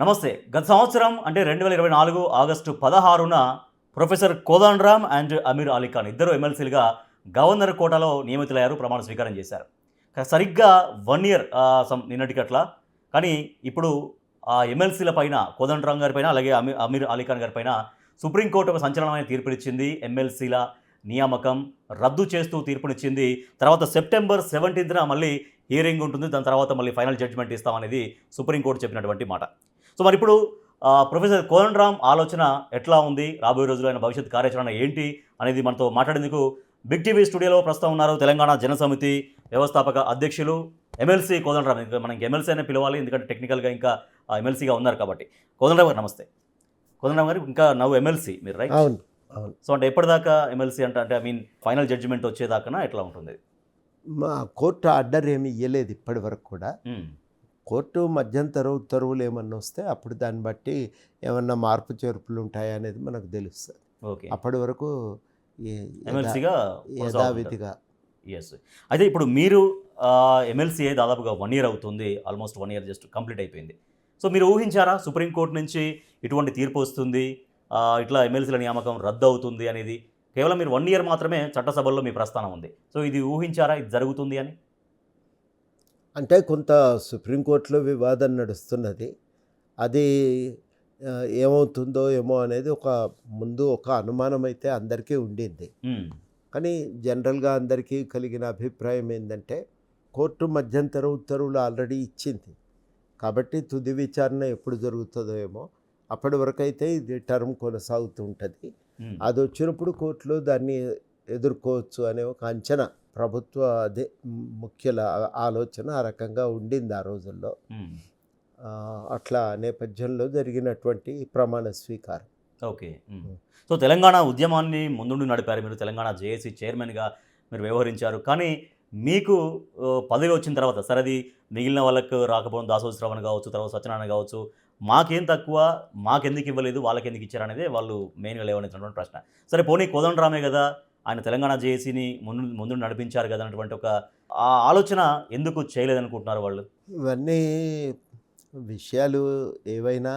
నమస్తే. గత సంవత్సరం అంటే 2024 ఆగస్టు 16న ప్రొఫెసర్ కోదండరామ్ అండ్ అమీర్ అలీ ఖాన్ ఇద్దరు ఎమ్మెల్సీలుగా గవర్నర్ కోటాలో నియమితులయ్యారు. ప్రమాణ స్వీకారం చేశారు. సరిగ్గా 1 ఇయర్ నిన్నటికి అట్లా. కానీ ఇప్పుడు ఆ ఎమ్మెల్సీల పైన కోదండరామ్ గారి పైన అలాగే అమీర్ అలీ ఖాన్ గారి పైన సుప్రీంకోర్టు ఒక సంచలనమైన తీర్పునిచ్చింది. ఎమ్మెల్సీల నియామకం రద్దు చేస్తూ తీర్పునిచ్చింది. తర్వాత సెప్టెంబర్ 17న మళ్ళీ హియరింగ్ ఉంటుంది. దాని తర్వాత మళ్ళీ ఫైనల్ జడ్జిమెంట్ ఇస్తామనేది సుప్రీంకోర్టు చెప్పినటువంటి మాట. సో మరి ఇప్పుడు ప్రొఫెసర్ కోదండరామ్ ఆలోచన ఎట్లా ఉంది, రాబోయే రోజుల్లో ఆయన భవిష్యత్ కార్యాచరణ ఏంటి అనేది మనతో మాట్లాడేందుకు బిగ్ టీవీ స్టూడియోలో ప్రస్తుతం ఉన్నారు తెలంగాణ జనసమితి వ్యవస్థాపక అధ్యక్షులు ఎమ్మెల్సీ కోదండరామ్. మనకి ఎమ్మెల్సీ అనే పిలవాలి, ఎందుకంటే టెక్నికల్గా ఇంకా ఎమ్మెల్సీగా ఉన్నారు కాబట్టి. కోదండరామ్ గారు నమస్తే. కోదండరామ్ గారు ఇంకా నవ్వు ఎమ్మెల్సీ మీరు, రైట్? అవును. సో అంటే ఎప్పటిదాకా ఎమ్మెల్సీ అంటే ఐ మీన్ ఫైనల్ జడ్జిమెంట్ వచ్చేదాకా ఎట్లా ఉంటుంది? మా కోర్టు ఆర్డర్ ఏమి ఇవ్వలేదు ఇప్పటి వరకు కూడా. కోర్టు మధ్యంతర ఉత్తర్వులు ఏమన్నా వస్తే అప్పుడు దాన్ని బట్టి ఏమన్నా మార్పు చేర్పులు ఉంటాయా అనేది మనకు తెలుస్తుంది. ఓకే, అప్పటి వరకు ఎమ్మెల్సీగా యథావిధిగా. ఎస్. అయితే ఇప్పుడు మీరు ఎమ్మెల్సీ దాదాపుగా 1 ఇయర్ అవుతుంది, ఆల్మోస్ట్ 1 ఇయర్ జస్ట్ కంప్లీట్ అయిపోయింది. సో మీరు ఊహించారా సుప్రీంకోర్టు నుంచి ఇటువంటి తీర్పు వస్తుంది, ఇట్లా ఎమ్మెల్సీల నియామకం రద్దు అవుతుంది అనేది? కేవలం మీరు 1 ఇయర్ మాత్రమే చట్టసభల్లో మీ ప్రస్థానం ఉంది. సో ఇది ఊహించారా ఇది జరుగుతుంది అని? అంటే కొంత సుప్రీంకోర్టులో వివాదం నడుస్తున్నది. అది ఏమవుతుందో ఏమో అనేది ముందు ఒక అనుమానం అయితే అందరికీ ఉండింది. కానీ జనరల్గా అందరికీ కలిగిన అభిప్రాయం ఏంటంటే కోర్టు మధ్యంతర ఉత్తర్వులు ఆల్రెడీ ఇచ్చింది కాబట్టి తుది విచారణ ఎప్పుడు జరుగుతుందో ఏమో, అప్పటి వరకు అయితే ఇది టర్మ్ కొనసాగుతూ ఉంటుంది. అది వచ్చినప్పుడు కోర్టులో దాన్ని ఎదుర్కోవచ్చు అనే ఒక అంచనా ప్రభుత్వ అదే ముఖ్య ఆలోచన ఆ రకంగా ఉండింది ఆ రోజుల్లో. అట్లా నేపథ్యంలో జరిగినటువంటి ప్రమాణ స్వీకారం. ఓకే. సో తెలంగాణ ఉద్యమాన్ని ముందుండి నడిపారు మీరు, తెలంగాణ జేఏసీ చైర్మన్గా మీరు వ్యవహరించారు. కానీ మీకు పదవి వచ్చిన తర్వాత సరే అది మిగిలిన వాళ్ళకు రాకపోవడం, దాసోజు శ్రవణ్ కావచ్చు, తర్వాత సత్యనారాయణ కావచ్చు, మాకేం తక్కువ, మాకెందుకు ఇవ్వలేదు, వాళ్ళకి ఎందుకు ఇచ్చారనేదే వాళ్ళు మెయిన్గా లేవనెత్తినటువంటి ప్రశ్న. సరే పోనీ కోదండరామే కదా, ఆయన తెలంగాణ జేఏసీని ముందు నడిపించారు కదా అన్నటువంటి ఒక ఆలోచన ఎందుకు చేయలేదనుకుంటున్నారు వాళ్ళు? ఇవన్నీ విషయాలు ఏవైనా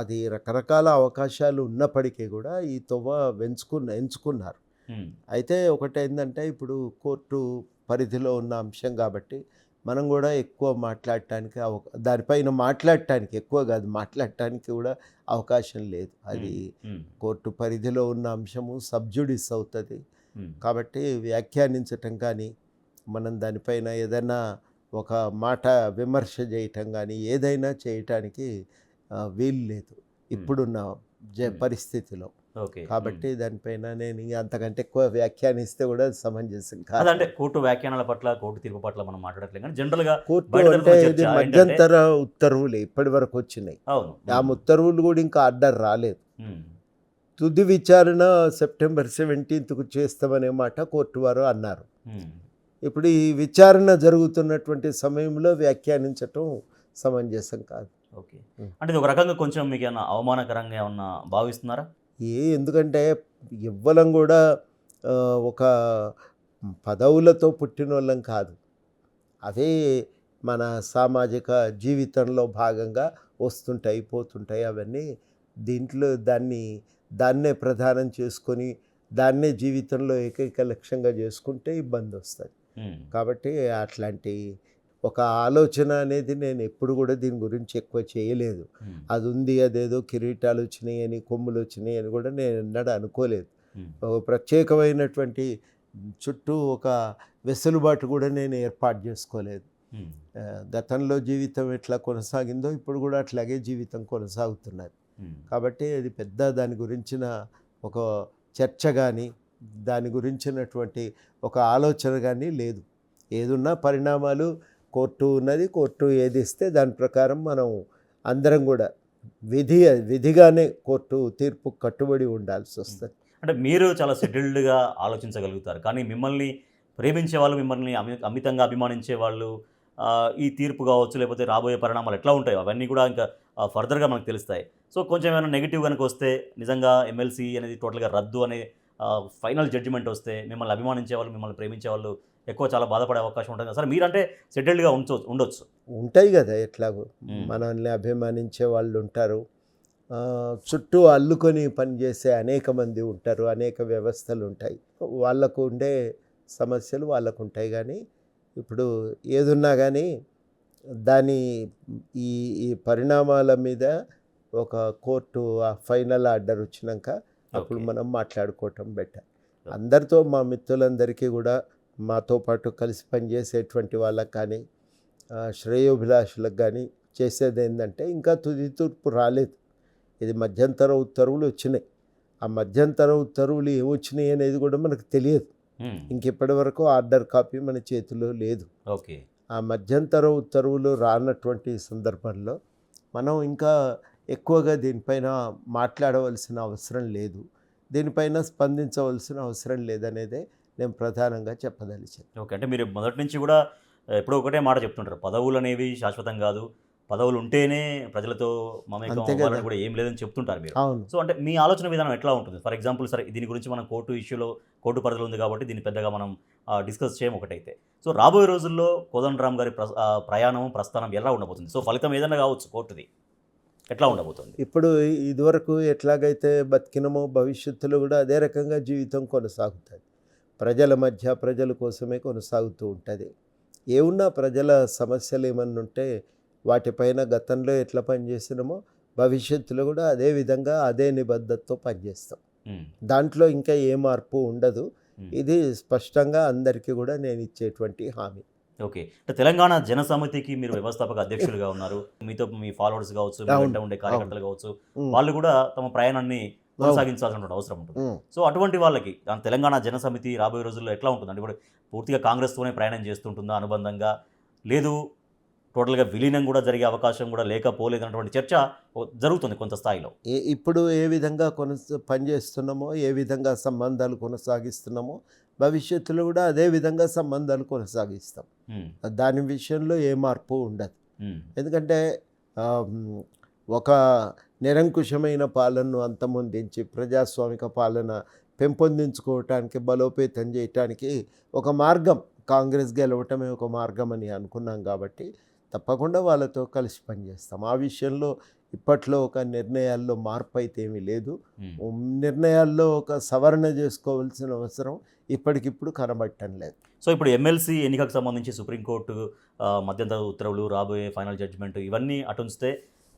అది రకరకాల అవకాశాలు ఉన్నప్పటికీ కూడా ఈ తొవ్వ ఎంచుకున్నారు. అయితే ఒకటి ఏంటంటే ఇప్పుడు కోర్టు పరిధిలో ఉన్న అంశం కాబట్టి మనం కూడా ఎక్కువ మాట్లాడటానికి దానిపైన మాట్లాడటానికి ఎక్కువ కాదు మాట్లాడటానికి కూడా అవకాశం లేదు. అది కోర్టు పరిధిలో ఉన్న అంశము సబ్జుడిస్ అవుతుంది కాబట్టి వ్యాఖ్యానించటం కానీ మనం దానిపైన ఏదైనా ఒక మాట విమర్శ చేయటం కానీ ఏదైనా చేయటానికి వీలు లేదు ఇప్పుడున్న పరిస్థితిలో. కాబట్టి దానిపైన నేను అంతకంటే ఎక్కువ వ్యాఖ్యానిస్తే కూడా సమంజసం కాదు. అంటే కోర్టు వ్యాఖ్యానాల పట్ల, కోర్టు తీర్పు పట్ల మనం మాట్లాడట్లేదు కానీ జనరల్గా కోర్టు అంటే ఇది మధ్యంతర ఉత్తర్వులు ఇప్పటి వరకు వచ్చినాయి. ఆ ఉత్తర్వులు కూడా ఇంకా ఆర్డర్ రాలేదు. తుది విచారణ సెప్టెంబర్ 17కు చేస్తామనే మాట కోర్టు వారు అన్నారు. ఇప్పుడు ఈ విచారణ జరుగుతున్నటువంటి సమయంలో వ్యాఖ్యానించటం సమంజసం కాదు. ఓకే. అంటే ఇది ఒక రకంగా కొంచెం మీకు ఏమన్నా అవమానకరంగా ఏమన్నా భావిస్తున్నారా? ఎందుకంటే ఇవ్వలం కూడా ఒక పదవులతో పుట్టిన వాళ్ళం కాదు, అవే మన సామాజిక జీవితంలో భాగంగా వస్తుంటాయి పోతుంటాయి. అవన్నీ దీంట్లో దాన్నే ప్రధానం చేసుకొని దాన్నే జీవితంలో ఏకైక లక్ష్యంగా చేసుకుంటే ఇబ్బంది వస్తుంది. కాబట్టి అట్లాంటి ఒక ఆలోచన అనేది నేను ఎప్పుడు కూడా దీని గురించి ఎక్కువ చేయలేదు. అది ఉంది, అదేదో కిరీటాలు వచ్చినాయి అని, కొమ్ములు వచ్చినాయి అని కూడా నేను ఎన్నడూ అనుకోలేదు. ఒక ప్రత్యేకమైనటువంటి చుట్టూ ఒక వెసులుబాటు కూడా నేను ఏర్పాటు చేసుకోలేదు. గతంలో జీవితం ఎట్లా కొనసాగిందో ఇప్పుడు కూడా అట్లాగే జీవితం కొనసాగుతున్నది. కాబట్టి అది పెద్ద దాని గురించిన ఒక చర్చ కానీ దాని గురించినటువంటి ఒక ఆలోచన కానీ లేదు. ఏదున్నా పరిణామాలు కోర్టు ఉన్నది, కోర్టు ఏది ఇస్తే దాని ప్రకారం మనం అందరం కూడా విధిగానే కోర్టు తీర్పు కట్టుబడి ఉండాల్సి వస్తుంది. అంటే మీరు చాలా సెటిల్డ్గా ఆలోచించగలుగుతారు, కానీ మిమ్మల్ని ప్రేమించే వాళ్ళు, మిమ్మల్ని అమితంగా అభిమానించే వాళ్ళు ఈ తీర్పు కావచ్చు లేకపోతే రాబోయే పరిణామాలు ఎట్లా ఉంటాయో అవన్నీ కూడా ఇంకా ఫర్దర్గా మనకు తెలుస్తాయి. సో కొంచెం ఏమైనా నెగిటివ్ కనుక వస్తే, నిజంగా ఎమ్మెల్సీ అనేది టోటల్గా రద్దు అనే ఫైనల్ జడ్జిమెంట్ వస్తే మిమ్మల్ని అభిమానించే వాళ్ళు, మిమ్మల్ని ప్రేమించే వాళ్ళు ఎక్కువ చాలా బాధపడే అవకాశం ఉంటుంది కదా సార్. మీరంటే సెటిల్డ్గా ఉండొచ్చు. ఉంటాయి కదా ఎట్లాగో. మ్మ్. మనల్ని అభిమానించే వాళ్ళు ఉంటారు. చుట్టూ అల్లుకొని పనిచేసే అనేక మంది ఉంటారు. అనేక వ్యవస్థలు ఉంటాయి. వాళ్ళకు ఉండే సమస్యలు వాళ్ళకు ఉంటాయి. కానీ ఇప్పుడు ఏదున్నా కానీ దాని ఈ ఈ పరిణామాల మీద ఒక కోర్టు ఫైనల్ ఆర్డర్ వచ్చినాక అప్పుడు ఓకే. మనం మాట్లాడుకోవటం బెటర్. అందరితో మా మిత్రులందరికీ కూడా మాతో పాటు కలిసి పనిచేసేటువంటి వాళ్ళకి కానీ శ్రేయోభిలాషులకు కానీ చేసేది ఏంటంటే ఇంకా తుది తూర్పు రాలేదు. ఇది మధ్యంతర ఉత్తర్వులు వచ్చినాయి. ఆ మధ్యంతర ఉత్తర్వులు ఏమొచ్చినాయి అనేది కూడా మనకు తెలియదు. మ్మ్. ఇంకెప్పటి వరకు ఆర్డర్ కాపీ మన చేతిలో లేదు. ఓకే. ఆ మధ్యంతర ఉత్తర్వులు రానటువంటి సందర్భంలో మనం ఇంకా ఎక్కువగా దీనిపైన మాట్లాడవలసిన అవసరం లేదు, దీనిపైన స్పందించవలసిన అవసరం లేదనేదే నేను ప్రధానంగా చెప్పదలిచాను. ఓకే. అంటే మీరు మొదటి నుంచి కూడా ఎప్పుడో ఒకటే మాట చెప్తుంటారు, పదవులు అనేవి శాశ్వతం కాదు, పదవులు ఉంటేనే ప్రజలతో మమేకం అంతే కదా. అవ్వాలని కూడా ఏం లేదని చెప్తుంటారు మీరు. అవును. సో అంటే మీ ఆలోచన విధానం ఎట్లా ఉంటుంది? ఫర్ ఎగ్జాంపుల్ సరే, దీని గురించి మనం కోర్టు ఇష్యూలో కోర్టు పరిధిలో ఉంది కాబట్టి దీన్ని పెద్దగా మనం డిస్కస్ చేయము ఒకటైతే. సో రాబోయే రోజుల్లో కోదండరామ్ గారి ప్రయాణం ప్రస్థానం ఎలా ఉండబోతుంది? సో ఫలితం ఏదైనా కావచ్చు కోర్టుది, ఎట్లా ఉండబోతుంది? ఇప్పుడు ఇదివరకు ఎట్లాగైతే బతికినమో భవిష్యత్తులో కూడా అదే రకంగా జీవితం కొనసాగుతుంది. ప్రజల మధ్య ప్రజల కోసమే కొనసాగుతూ ఉంటుంది. ఏమున్నా ప్రజల సమస్యలు ఏమన్నా ఉంటే వాటిపైన గతంలో ఎట్లా పనిచేసినామో భవిష్యత్తులో కూడా అదే విధంగా అదే నిబద్ధతతో పనిచేస్తాం. మ్మ్. దాంట్లో ఇంకా ఏ మార్పు ఉండదు. మ్మ్. ఇది స్పష్టంగా అందరికీ కూడా నేను ఇచ్చేటువంటి హామీ. ఓకే. అంటే తెలంగాణ జనసమితికి మీరు వ్యవస్థాపక అధ్యక్షులుగా ఉన్నారు. మీతో మీ ఫాలోవర్స్ కావచ్చు, మీ అవును. వెంట ఉండే కార్యకర్తలు కావచ్చు, ఉమ్, వాళ్ళు కూడా తమ ప్రయాణాన్ని కొనసాగించాల్సిన అవసరం ఉంటుంది. ఉమ్. సో అటువంటి వాళ్ళకి తెలంగాణ జనసమితి రాబోయే రోజుల్లో ఎట్లా ఉంటుంది? అంటే ఇప్పుడు పూర్తిగా కాంగ్రెస్తోనే ప్రయాణం చేస్తుంటుందా అనుబంధంగా, లేదు టోటల్గా విలీనం కూడా జరిగే అవకాశం కూడా లేకపోలేదు అన్నటువంటి చర్చ జరుగుతుంది కొంత స్థాయిలో. ఇప్పుడు ఏ విధంగా పనిచేస్తున్నామో, ఏ విధంగా సంబంధాలు కొనసాగిస్తున్నామో భవిష్యత్తులో కూడా అదే విధంగా సంబంధాలు కొనసాగిస్తాం. మ్మ్. దాని విషయంలో ఏ మార్పు ఉండదు. మ్మ్. ఎందుకంటే ఒక నిరంకుశమైన పాలనను అంతమొందించి ప్రజాస్వామిక పాలన పెంపొందించుకోవటానికి, బలోపేతం చేయటానికి ఒక మార్గం కాంగ్రెస్ గెలవటమే ఒక మార్గం అని అనుకున్నాం. కాబట్టి తప్పకుండా వాళ్ళతో కలిసి పనిచేస్తాం. ఆ విషయంలో ఇప్పట్లో ఒక నిర్ణయాల్లో మార్పు అయితే ఏమీ లేదు. మ్మ్. నిర్ణయాల్లో ఒక సవరణ చేసుకోవాల్సిన అవసరం ఇప్పటికిప్పుడు కనబడటం లేదు. సో ఇప్పుడు ఎమ్మెల్సీ ఎన్నికకు సంబంధించి సుప్రీంకోర్టు మధ్యంతర ఉత్తర్వులు, రాబోయే ఫైనల్ జడ్జిమెంట్ ఇవన్నీ అటుంచితే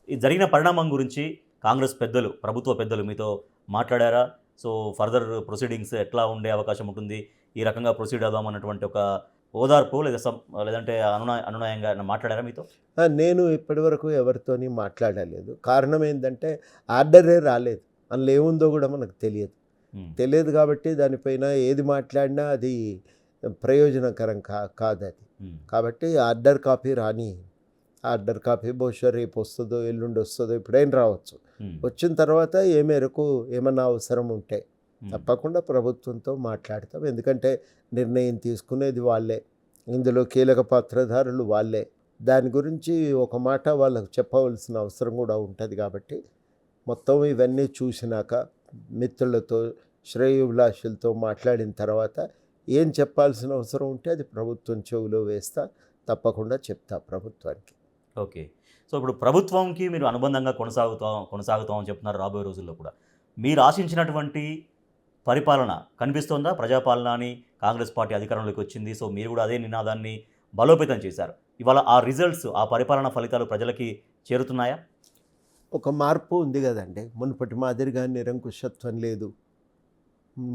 ఈ జరిగిన పరిణామం గురించి కాంగ్రెస్ పెద్దలు, ప్రభుత్వ పెద్దలు మీతో మాట్లాడారా? సో ఫర్దర్ ప్రొసీడింగ్స్ ఎట్లా ఉండే అవకాశం ఉంటుంది, ఈ రకంగా ప్రొసీడ్ అవుదామన్నటువంటి ఒక ఓదార్పు లేదంటే అనునయంగా మాట్లాడారా మీతో? నేను ఇప్పటివరకు ఎవరితోని మాట్లాడలేదు. కారణం ఏంటంటే ఆర్డరే రాలేదు. అందులో ఏముందో కూడా మనకు తెలియదు. మ్మ్. తెలియదు కాబట్టి దానిపైన ఏది మాట్లాడినా అది ప్రయోజనకరం కాదు అది. మ్మ్. కాబట్టి ఆర్డర్ కాపీ రాని, ఆర్డర్ కాపీ బహుశా రేపు వస్తుందో ఎల్లుండి వస్తుందో ఎప్పుడైనా రావచ్చు. మ్మ్. వచ్చిన తర్వాత ఏ మేరకు ఏమన్నా అవసరం ఉంటే మ్మ్. తప్పకుండా ప్రభుత్వంతో మాట్లాడతాం. ఎందుకంటే నిర్ణయం తీసుకునేది వాళ్ళే, ఇందులో కీలక పాత్రధారులు వాళ్ళే. దాని గురించి ఒక మాట వాళ్ళకు చెప్పవలసిన అవసరం కూడా ఉంటుంది. కాబట్టి మొత్తం ఇవన్నీ చూసినాక మిత్రులతో, శ్రేయోభిలాషులతో మాట్లాడిన తర్వాత ఏం చెప్పాల్సిన అవసరం ఉంటే అది ప్రభుత్వం చెవిలో వేస్తా, తప్పకుండా చెప్తా ప్రభుత్వానికి. ఓకే. సో ఇప్పుడు ప్రభుత్వంకి మీరు అనుబంధంగా కొనసాగుతామని చెప్తున్నారు. రాబోయే రోజుల్లో కూడా మీరు ఆశించినటువంటి పరిపాలన కనిపిస్తోందా? ప్రజాపాలన అని కాంగ్రెస్ పార్టీ అధికారంలోకి వచ్చింది. సో మీరు కూడా అదే నినాదాన్ని బలోపేతం చేశారు. ఇవాళ ఆ రిజల్ట్స్, ఆ పరిపాలన ఫలితాలు ప్రజలకి చేరుతున్నాయా? ఒక మార్పు ఉంది కదండి. మునుపటి మాదిరిగా నిరంకుశత్వం లేదు.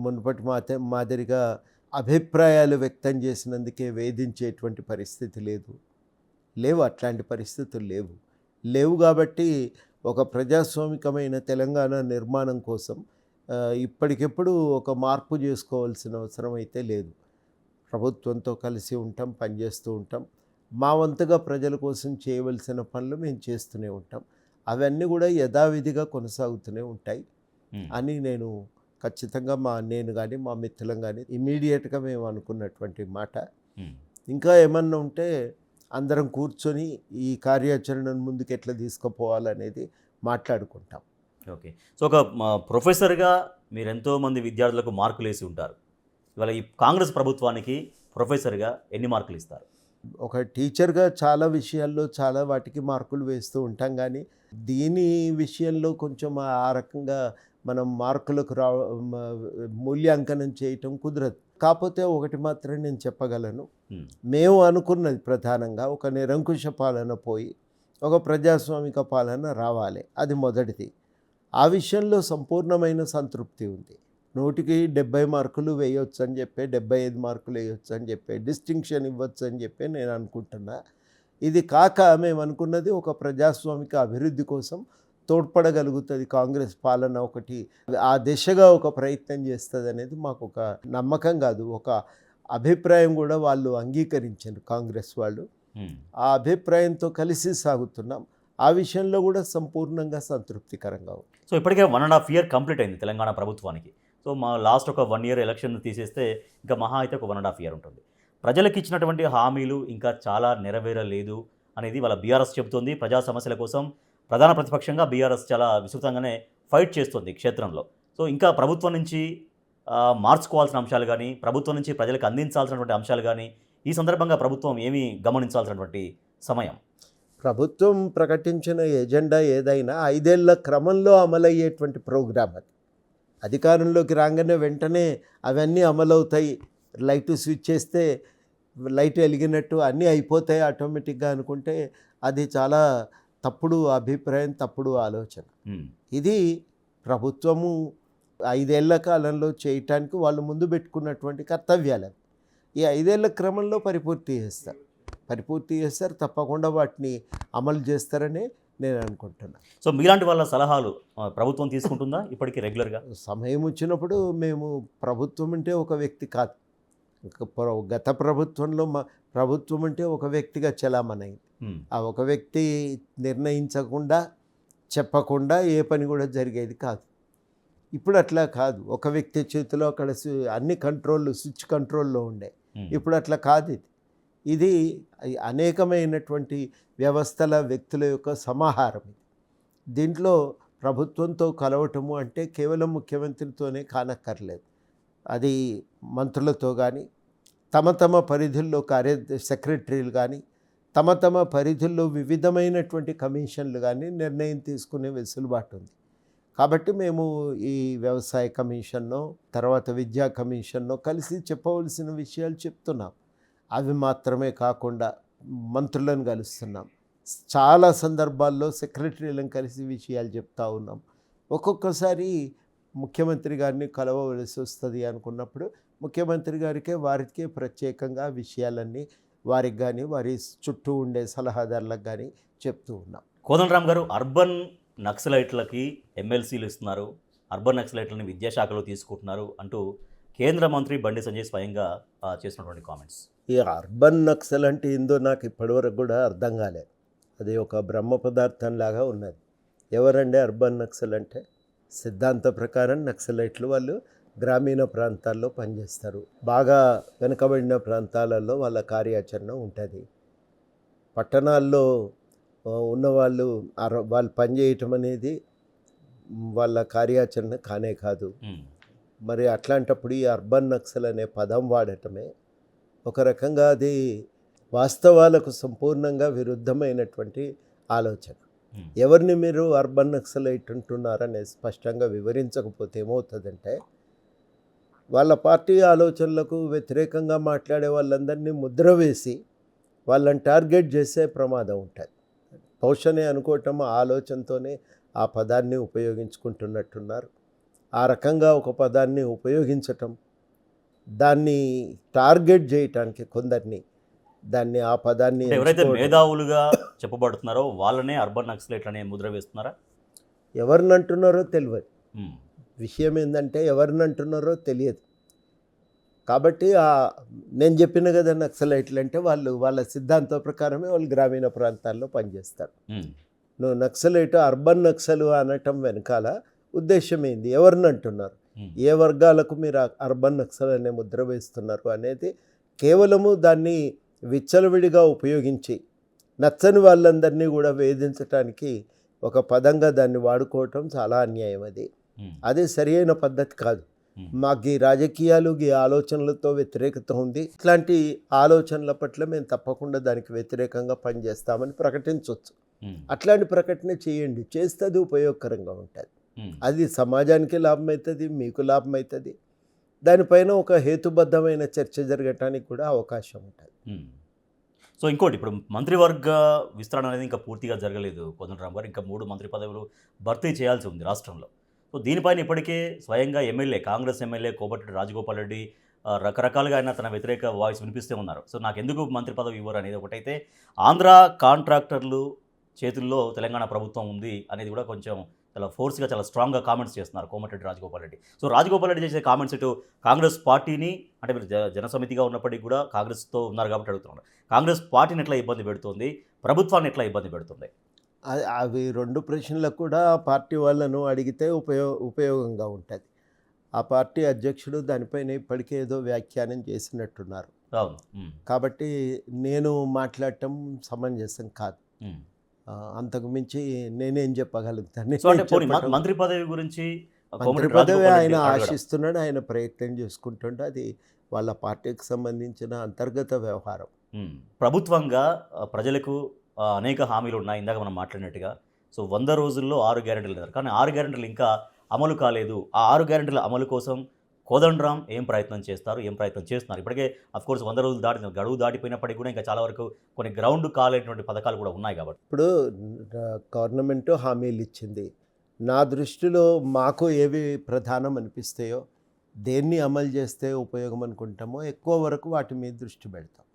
మునుపటి మాదిరిగా అభిప్రాయాలు వ్యక్తం చేసినందుకే వేధించేటువంటి పరిస్థితి లేదు. అట్లాంటి పరిస్థితులు లేవు. కాబట్టి ఒక ప్రజాస్వామికమైన తెలంగాణ నిర్మాణం కోసం ఇప్పటికెప్పుడు ఒక మార్పు చేసుకోవాల్సిన అవసరం అయితే లేదు. ప్రభుత్వంతో కలిసి ఉంటాం, పనిచేస్తూ ఉంటాం. మా వంతుగా ప్రజల కోసం చేయవలసిన పనులు మేము చేస్తూనే ఉంటాం. అవన్నీ కూడా యథావిధిగా కొనసాగుతూనే ఉంటాయి అని నేను ఖచ్చితంగా నేను కానీ మా మిత్రులం కానీ ఇమీడియట్గా మేము అనుకున్నటువంటి మాట. ఇంకా ఏమన్నా ఉంటే అందరం కూర్చొని ఈ కార్యాచరణను ముందుకు ఎట్లా తీసుకుపోవాలనేది మాట్లాడుకుంటాం. ఓకే. సో ఒక ప్రొఫెసర్గా మీరు ఎంతోమంది విద్యార్థులకు మార్కులు వేసి ఉంటారు. ఇవాళ ఈ కాంగ్రెస్ ప్రభుత్వానికి ప్రొఫెసర్గా ఎన్ని మార్కులు ఇస్తారు? ఒక టీచర్గా చాలా విషయాల్లో చాలా వాటికి మార్కులు వేస్తూ ఉంటాం, కానీ దీని విషయంలో కొంచెం ఆ రకంగా మనం మార్కులకు మూల్యాంకనం చేయటం కుదరదు. కాకపోతే ఒకటి మాత్రం నేను చెప్పగలను, మేము అనుకున్నది ప్రధానంగా ఒక నిరంకుశ పాలన పోయి ఒక ప్రజాస్వామిక పాలన రావాలి, అది మొదటిది. ఆ విషయంలో సంపూర్ణమైన సంతృప్తి ఉంది. 100కి 70 మార్కులు వేయొచ్చు అని చెప్పి, 75 మార్కులు వేయొచ్చు అని చెప్పి, డిస్టింక్షన్ ఇవ్వచ్చు అని చెప్పి నేను అనుకుంటున్నా. ఇది కాక మేము అనుకున్నది ఒక ప్రజాస్వామిక అభివృద్ధి కోసం తోడ్పడగలుగుతుంది కాంగ్రెస్ పాలన, ఒకటి ఆ దిశగా ఒక ప్రయత్నం చేస్తుంది అనేది మాకు ఒక నమ్మకం కాదు, ఒక అభిప్రాయం కూడా వాళ్ళు అంగీకరించారు కాంగ్రెస్ వాళ్ళు. ఆ అభిప్రాయంతో కలిసి సాగుతున్నాం. ఆ విషయంలో కూడా సంపూర్ణంగా సంతృప్తికరంగా ఉంది. సో ఇప్పటికే 1.5 ఇయర్ కంప్లీట్ అయింది తెలంగాణ ప్రభుత్వానికి. సో మా లాస్ట్ ఒక 1 ఇయర్ ఎలక్షన్ తీసేస్తే ఇంకా మహా అయితే ఒక 1.5 ఇయర్ ఉంటుంది. ప్రజలకు ఇచ్చినటువంటి హామీలు ఇంకా చాలా నెరవేరలేదు అనేది వాళ్ళ బీఆర్ఎస్ చెబుతోంది. ప్రజా సమస్యల కోసం ప్రధాన ప్రతిపక్షంగా బీఆర్ఎస్ చాలా విస్తృతంగానే ఫైట్ చేస్తుంది క్షేత్రంలో. సో ఇంకా ప్రభుత్వం నుంచి మార్చుకోవాల్సిన అంశాలు కానీ, ప్రభుత్వం నుంచి ప్రజలకు అందించాల్సినటువంటి అంశాలు కానీ, ఈ సందర్భంగా ప్రభుత్వం ఏమీ గమనించాల్సినటువంటి సమయం? ప్రభుత్వం ప్రకటించిన ఎజెండా ఏదైనా 5 ఏళ్ల క్రమంలో అమలయ్యేటువంటి ప్రోగ్రాం అది. అధికారంలోకి రాగానే వెంటనే అవన్నీ అమలవుతాయి, లైట్ స్విచ్ చేస్తే లైట్ వెలిగినట్టు అన్నీ అయిపోతాయి ఆటోమేటిక్గా అనుకుంటే అది చాలా తప్పుడు అభిప్రాయం, తప్పుడు ఆలోచన. ఇది ప్రభుత్వము 5 ఏళ్ల కాలంలో చేయటానికి వాళ్ళు ముందు పెట్టుకున్నటువంటి కర్తవ్యాలు. ఈ 5 ఏళ్ల క్రమంలో పరిపూర్తి చేస్తారు, తప్పకుండా వాటిని అమలు చేస్తారని నేను అనుకుంటున్నాను. సో మీలాంటి వాళ్ళ సలహాలు ప్రభుత్వం తీసుకుంటుందా ఇప్పటికీ రెగ్యులర్గా? సమయం వచ్చినప్పుడు మేము, ప్రభుత్వం అంటే ఒక వ్యక్తి కాదు, గత ప్రభుత్వంలో ప్రభుత్వం అంటే ఒక వ్యక్తిగా చలామణైంది. ఆ ఒక వ్యక్తి నిర్ణయించకుండా చెప్పకుండా ఏ పని కూడా జరిగేది కాదు. ఇప్పుడు అట్లా కాదు, ఒక వ్యక్తి చేతిలో అక్కడ అన్ని కంట్రోల్, స్విచ్ కంట్రోల్లో ఉండే. ఇప్పుడు అట్లా కాదు. ఇది అనేకమైనటువంటి వ్యవస్థల, వ్యక్తుల యొక్క సమాహారం. దీంట్లో ప్రభుత్వంతో కలవటము అంటే కేవలం ముఖ్యమంత్రితోనే కానక్కర్లేదు, అది మంత్రులతో కానీ, తమ పరిధుల్లో సెక్రటరీలు కానీ, తమ పరిధుల్లో వివిధమైనటువంటి కమిషన్లు కానీ నిర్ణయం తీసుకునే వెసులుబాటు ఉంది. కాబట్టి మేము ఈ వ్యవసాయ కమిషన్నో తర్వాత విద్యా కమిషన్నో కలిసి చెప్పవలసిన విషయాలు చెప్తున్నాం. అవి మాత్రమే కాకుండా మంత్రులను కలుస్తున్నాం, చాలా సందర్భాల్లో సెక్రటరీలను కలిసి విషయాలు చెప్తా ఉన్నాం. ఒక్కొక్కసారి ముఖ్యమంత్రి గారిని కలవవలసి వస్తుంది అనుకున్నప్పుడు ముఖ్యమంత్రి వారికే ప్రత్యేకంగా విషయాలన్నీ వారికి కానీ వారి చుట్టూ ఉండే సలహాదారులకు కానీ చెప్తూ ఉన్నాం. కోదండరామ్ గారు, అర్బన్ నక్సలైట్లకి ఎమ్మెల్సీలు ఇస్తున్నారు, అర్బన్ నక్సలైట్లని విద్యాశాఖలో తీసుకుంటున్నారు అంటూ కేంద్ర మంత్రి బండి సంజయ్ స్వయంగా చేసినటువంటి కామెంట్స్. ఈ అర్బన్ నక్సల్ అంటే ఏందో నాకు ఇప్పటివరకు కూడా అర్థం కాలేదు. అది ఒక బ్రహ్మ పదార్థంలాగా ఉన్నది. ఎవరండి అర్బన్ నక్సల్ అంటే? సిద్ధాంత ప్రకారం నక్సలైట్లు వాళ్ళు గ్రామీణ ప్రాంతాల్లో పనిచేస్తారు, బాగా వెనుకబడిన ప్రాంతాలలో వాళ్ళ కార్యాచరణ ఉంటుంది. పట్టణాల్లో ఉన్నవాళ్ళు వాళ్ళు పనిచేయటం అనేది వాళ్ళ కార్యాచరణ కానే కాదు. మరి అట్లాంటప్పుడు ఈ అర్బన్ నక్సల్ అనే పదం వాడటమే ఒక రకంగా అది వాస్తవాలకు సంపూర్ణంగా విరుద్ధమైనటువంటి ఆలోచన. ఎవరిని మీరు అర్బన్ నక్సలైట్ అంటున్నారనేది స్పష్టంగా వివరించకపోతే ఏమవుతుందంటే, వాళ్ళ పార్టీ ఆలోచనలకు వ్యతిరేకంగా మాట్లాడే వాళ్ళందరినీ ముద్ర వేసి వాళ్ళని టార్గెట్ చేసే ప్రమాదం ఉంటుంది. బహుశనే అనుకోవటం ఆలోచనతోనే ఆ పదాన్ని ఉపయోగించుకుంటున్నట్టున్నారు. ఆ రకంగా ఒక పదాన్ని ఉపయోగించటం, దాన్ని టార్గెట్ చేయటానికి కొందరిని, దాన్ని ఆ పదాన్ని ఎవరైతే మేధావులుగా చెప్పబడుతున్నారో వాళ్ళనే అర్బన్ నక్సలైట్ అనే ముద్ర వేస్తున్నారా? ఎవరిని అంటున్నారో తెలియదు. విషయం ఏంటంటే ఎవరిని అంటున్నారో తెలియదు. కాబట్టి నేను చెప్పిన కదా, నక్సలైట్లు అంటే వాళ్ళ సిద్ధాంతం ప్రకారమే వాళ్ళు గ్రామీణ ప్రాంతాల్లో పనిచేస్తారు. నువ్వు నక్సలైట్, అర్బన్ నక్సలు అనటం వెనకాల ఉద్దేశం ఏంది? ఎవరిని అంటున్నారు? ఏ వర్గాలకు మీరు అర్బన్ నక్సల్ అనే ముద్ర వేస్తున్నారు అనేది కేవలము దాన్ని విచ్చలవిడిగా ఉపయోగించి నచ్చని వాళ్ళందరినీ కూడా వేధించటానికి ఒక పదంగా దాన్ని వాడుకోవటం చాలా అన్యాయం. అది సరి అయిన పద్ధతి కాదు. మాకు ఈ రాజకీయాలు ఈ ఆలోచనలతో వ్యతిరేకత ఉంది, ఇట్లాంటి ఆలోచనల పట్ల మేము తప్పకుండా దానికి వ్యతిరేకంగా పనిచేస్తామని ప్రకటించవచ్చు. అట్లాంటి ప్రకటన చేయండి, చేస్తే అది ఉపయోగకరంగా ఉంటుంది. అది సమాజానికి లాభం అవుతుంది, మీకు లాభం అవుతుంది. దానిపైన ఒక హేతుబద్ధమైన చర్చ జరగటానికి కూడా అవకాశం ఉంటుంది. సో ఇంకోటి, ఇప్పుడు మంత్రివర్గ విస్తరణ అనేది ఇంకా పూర్తిగా జరగలేదు కోదండరామ్ గారు. ఇంకా 3 మంత్రి పదవులు భర్తీ చేయాల్సి ఉంది రాష్ట్రంలో. సో దీనిపైన ఇప్పటికే స్వయంగా ఎమ్మెల్యే, కాంగ్రెస్ ఎమ్మెల్యే కోమటిరెడ్డి రాజగోపాల్ రెడ్డి రకరకాలుగా ఆయన తన వ్యతిరేక వాయిస్ వినిపిస్తూ ఉన్నారు. సో నాకు ఎందుకు మంత్రి పదవి ఇవ్వరు అనేది ఒకటైతే, ఆంధ్ర కాంట్రాక్టర్లు చేతుల్లో తెలంగాణ ప్రభుత్వం ఉంది అనేది కూడా కొంచెం చాలా ఫోర్స్గా, చాలా స్ట్రాంగ్గా కామెంట్స్ చేస్తున్నారు కోమటిరెడ్డి రాజగోపాల్ రెడ్డి. సో రాజగోపాల్ రెడ్డి చేసే కామెంట్స్ ఇటు కాంగ్రెస్ పార్టీని, అంటే మీరు జనసమితిగా ఉన్నప్పటికీ కూడా కాంగ్రెస్తో ఉన్నారు కాబట్టి అడుగుతున్నారు, కాంగ్రెస్ పార్టీని ఎట్లా ఇబ్బంది పెడుతుంది, ప్రభుత్వాన్ని ఎట్లా ఇబ్బంది పెడుతుంది? అవి 2 ప్రశ్నలకు కూడా పార్టీ వాళ్ళను అడిగితే ఉపయోగంగా ఉంటుంది. ఆ పార్టీ అధ్యక్షుడు దానిపైన ఇప్పటికే ఏదో వ్యాఖ్యానం చేసినట్టున్నారు. అవును. కాబట్టి నేను మాట్లాడటం సమంజసం కాదు. అంతకు మించి నేనేం చెప్పగలుగుతాను? సో అంటే మంత్రి పదవి గురించి మంత్రి పదవి ఆయన ఆశిస్తున్నాడు, ఆయన ప్రయత్నం చేసుకుంటుండే, అది వాళ్ళ పార్టీకి సంబంధించిన అంతర్గత వ్యవహారం. ప్రభుత్వంగా ప్రజలకు అనేక హామీలు ఉన్నాయి, ఇందాక మనం మాట్లాడినట్టుగా. సో 100 రోజుల్లో 6 గ్యారెంటీలు అన్నారు, కానీ 6 గ్యారెంటీలు ఇంకా అమలు కాలేదు. ఆ 6 గ్యారెంటీల అమలు కోసం కోదండరామ్ ఏం ప్రయత్నం చేస్తారు, ఏం ప్రయత్నం చేస్తున్నారు? ఇప్పటికే అఫ్కోర్స్ 100 రోజులు దాటిన, గడువు దాటిపోయినప్పటికీ కూడా ఇంకా చాలా వరకు కొన్ని గ్రౌండ్ కాలేటువంటి పథకాలు కూడా ఉన్నాయి కాబట్టి. ఇప్పుడు గవర్నమెంట్ హామీలు ఇచ్చింది. నా దృష్టిలో మాకు ఏవి ప్రధానం అనిపిస్తాయో, దేన్ని అమలు చేస్తే ఉపయోగం అనుకుంటామో ఎక్కువ వరకు వాటి మీద దృష్టి పెడతాం,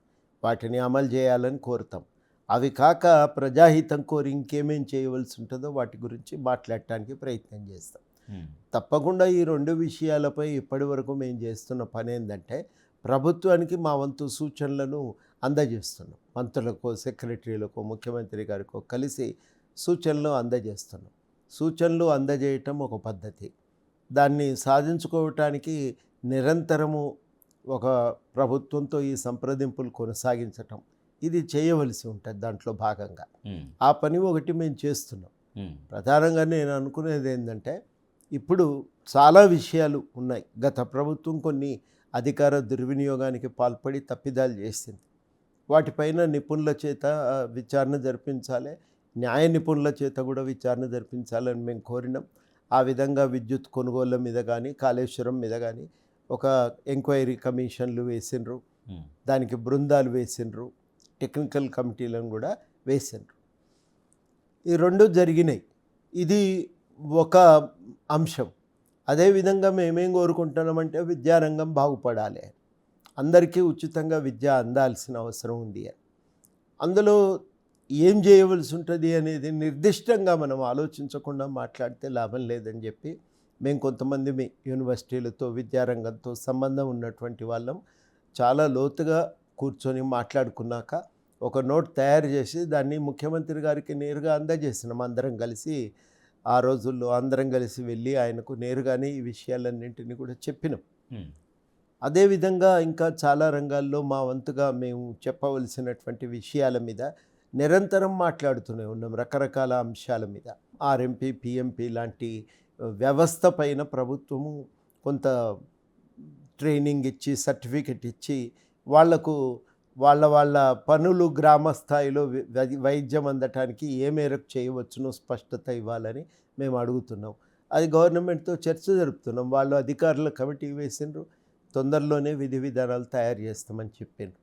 వాటిని అమలు చేయాలని కోరుతాం. అవి కాక ప్రజాహితం కోరి ఇంకేమేం చేయవలసి ఉంటుందో వాటి గురించి మాట్లాడటానికి ప్రయత్నం చేస్తాం. తప్పకుండా ఈ 2 విషయాలపై ఇప్పటి వరకు మేము చేస్తున్న పని ఏంటంటే, ప్రభుత్వానికి మా వంతు సూచనలను అందజేస్తున్నాం. మంత్రులకు, సెక్రటరీలకు, ముఖ్యమంత్రి గారికో కలిసి సూచనలు అందజేస్తున్నాం. సూచనలు అందజేయటం ఒక పద్ధతి. దాన్ని సాధించుకోవటానికి నిరంతరము ఒక ప్రభుత్వంతో ఈ సంప్రదింపులు కొనసాగించటం, ఇది చేయవలసి ఉంటుంది. దాంట్లో భాగంగా ఆ పని ఒకటి మేము చేస్తున్నాం. ప్రధానంగా నేను అనుకునేది ఏంటంటే, ఇప్పుడు చాలా విషయాలు ఉన్నాయి. గత ప్రభుత్వం కొన్ని అధికార దుర్వినియోగానికి పాల్పడి తప్పిదాలు చేసింది. వాటిపైన నిపుణుల చేత విచారణ జరిపించాలి, న్యాయ నిపుణుల చేత కూడా విచారణ జరిపించాలని మేము కోరినాం. ఆ విధంగా విద్యుత్ కొనుగోళ్ల మీద కానీ, కాళేశ్వరం మీద కానీ ఒక ఎంక్వైరీ కమిషన్లు వేసిండ్రు, దానికి బృందాలు వేసిండ్రు, టెక్నికల్ కమిటీలను కూడా వేసిండ్రు. ఈ 2 జరిగినాయి. ఇది ఒక అంశం. అదేవిధంగా మేమేం కోరుకుంటున్నామంటే, విద్యారంగం బాగుపడాలి, అందరికీ ఉచితంగా విద్య అందాల్సిన అవసరం ఉంది. అందులో ఏం చేయవలసి ఉంటుంది అనేది నిర్దిష్టంగా మనం ఆలోచించకుండా మాట్లాడితే లాభం లేదని చెప్పి మేము కొంతమంది యూనివర్సిటీలతో, విద్యారంగంతో సంబంధం ఉన్నటువంటి వాళ్ళం చాలా లోతుగా కూర్చొని మాట్లాడుకున్నాక ఒక నోట్ తయారు చేసి దాన్ని ముఖ్యమంత్రి గారికి నేరుగా అందజేసినాం. అందరం కలిసి ఆ రోజుల్లో అందరం కలిసి వెళ్ళి ఆయనకు నేరుగానే ఈ విషయాలన్నింటినీ కూడా చెప్పినాం. అదేవిధంగా ఇంకా చాలా రంగాల్లో మా వంతుగా మేము చెప్పవలసినటువంటి విషయాల మీద నిరంతరం మాట్లాడుతూనే ఉన్నాం, రకరకాల అంశాల మీద. ఆర్ఎంపీ, పిఎంపీ లాంటి వ్యవస్థ పైన ప్రభుత్వము కొంత ట్రైనింగ్ ఇచ్చి, సర్టిఫికెట్ ఇచ్చి, వాళ్లకు వాళ్ళ పనులు గ్రామ స్థాయిలో వైద్యం అందటానికి ఏ మేరకు చేయవచ్చునో స్పష్టత ఇవ్వాలని మేము అడుగుతున్నాం. అది గవర్నమెంట్తో చర్చ జరుపుతున్నాం. వాళ్ళు అధికారుల కమిటీ వేసిండ్రు, తొందరలోనే విధి విధానాలు తయారు చేస్తామని చెప్పారు.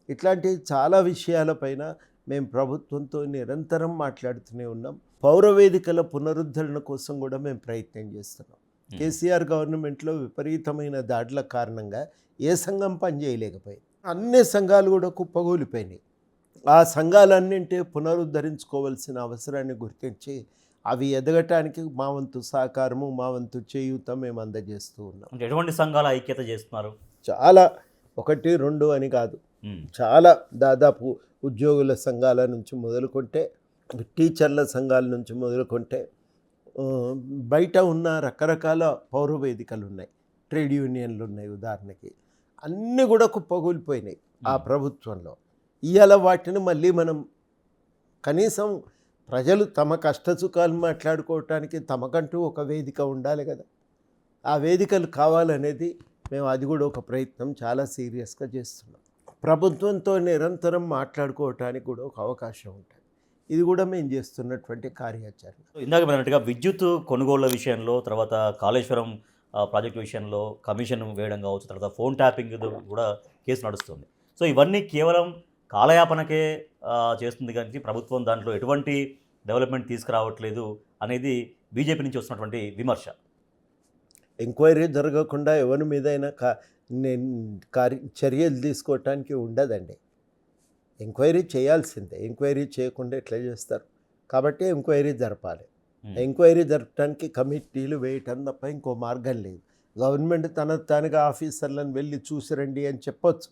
ఇట్లాంటి చాలా విషయాలపైన మేము ప్రభుత్వంతో నిరంతరం మాట్లాడుతూనే ఉన్నాం. పౌరవేదికల పునరుద్ధరణ కోసం కూడా మేము ప్రయత్నం చేస్తున్నాం. కేసీఆర్ గవర్నమెంట్లో విపరీతమైన దాడుల కారణంగా ఏ సంఘం పనిచేయలేకపోయింది. అన్ని సంఘాలు కూడా కుప్పగూలిపోయినాయి. ఆ సంఘాలన్నింటి పునరుద్ధరించుకోవాల్సిన అవసరాన్ని గుర్తించి అవి ఎదగటానికి మా వంతు సహకారము, మా వంతు చేయూత మేము అందజేస్తూ ఉన్నాం. ఎటువంటి సంఘాల ఐక్యత చేస్తున్నారు? చాలా, 1, 2 అని కాదు, చాలా, దాదాపు ఉద్యోగుల సంఘాల నుంచి మొదలుకుంటే, టీచర్ల సంఘాల నుంచి మొదలుకుంటే, బయట ఉన్న రకరకాల పౌరవేదికలు ఉన్నాయి, ట్రేడ్ యూనియన్లు ఉన్నాయి. ఉదాహరణకి అన్నీ కూడా కుప్పగూలిపోయినాయి ఆ ప్రభుత్వంలో. ఇవాళ వాటిని మళ్ళీ మనం కనీసం ప్రజలు తమ కష్టసుఖాలు మాట్లాడుకోవటానికి తమకంటూ ఒక వేదిక ఉండాలి కదా. ఆ వేదికలు కావాలనేది మేము అది కూడా ఒక ప్రయత్నం చాలా సీరియస్గా చేస్తున్నాం. ప్రభుత్వంతో నిరంతరం మాట్లాడుకోవటానికి కూడా ఒక అవకాశం ఉంటుంది. ఇది కూడా మేము చేస్తున్నటువంటి కార్యాచరణ. ఇందాక మీరు అన్నట్టుగా విద్యుత్ కొనుగోళ్ల విషయంలో, తర్వాత కాళేశ్వరం ప్రాజెక్టు విషయంలో కమిషన్ వేయడం కావచ్చు, తర్వాత ఫోన్ ట్యాపింగ్ కూడా కేసు నడుస్తుంది. సో ఇవన్నీ కేవలం కాలయాపనకే చేస్తుంది కానీ ప్రభుత్వం దాంట్లో ఎటువంటి డెవలప్మెంట్ తీసుకురావట్లేదు అనేది బీజేపీ నుంచి వస్తున్నటువంటి విమర్శ. ఎంక్వైరీ జరగకుండా ఎవరి మీదైనా చర్యలు తీసుకోవటానికి ఉండదండి. ఎంక్వైరీ చేయాల్సిందే. ఎంక్వైరీ చేయకుండా ఎట్లా చేస్తారు? కాబట్టి ఎంక్వైరీ జరపాలి. ఎంక్వైరీ జరపడానికి కమిటీలు వేయటం తప్ప ఇంకో మార్గం లేదు. గవర్నమెంట్ తానుగా ఆఫీసర్లను వెళ్ళి చూసిరండి అని చెప్పొచ్చు,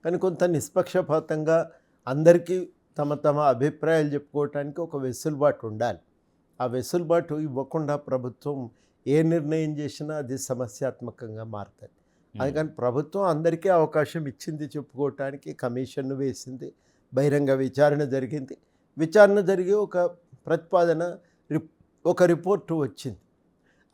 కానీ కొంత నిష్పక్షపాతంగా అందరికీ తమ అభిప్రాయాలు చెప్పుకోవటానికి ఒక వెసులుబాటు ఉండాలి. ఆ వెసులుబాటు ఇవ్వకుండా ప్రభుత్వం ఏ నిర్ణయం చేసినా అది సమస్యాత్మకంగా మారుతుంది. అందుకని ప్రభుత్వం అందరికీ అవకాశం ఇచ్చింది చెప్పుకోవటానికి, కమిషన్ను వేసింది, బహిరంగ విచారణ జరిగింది. విచారణ జరిగి ఒక ప్రతిపాదన, ఒక రిపోర్టు వచ్చింది.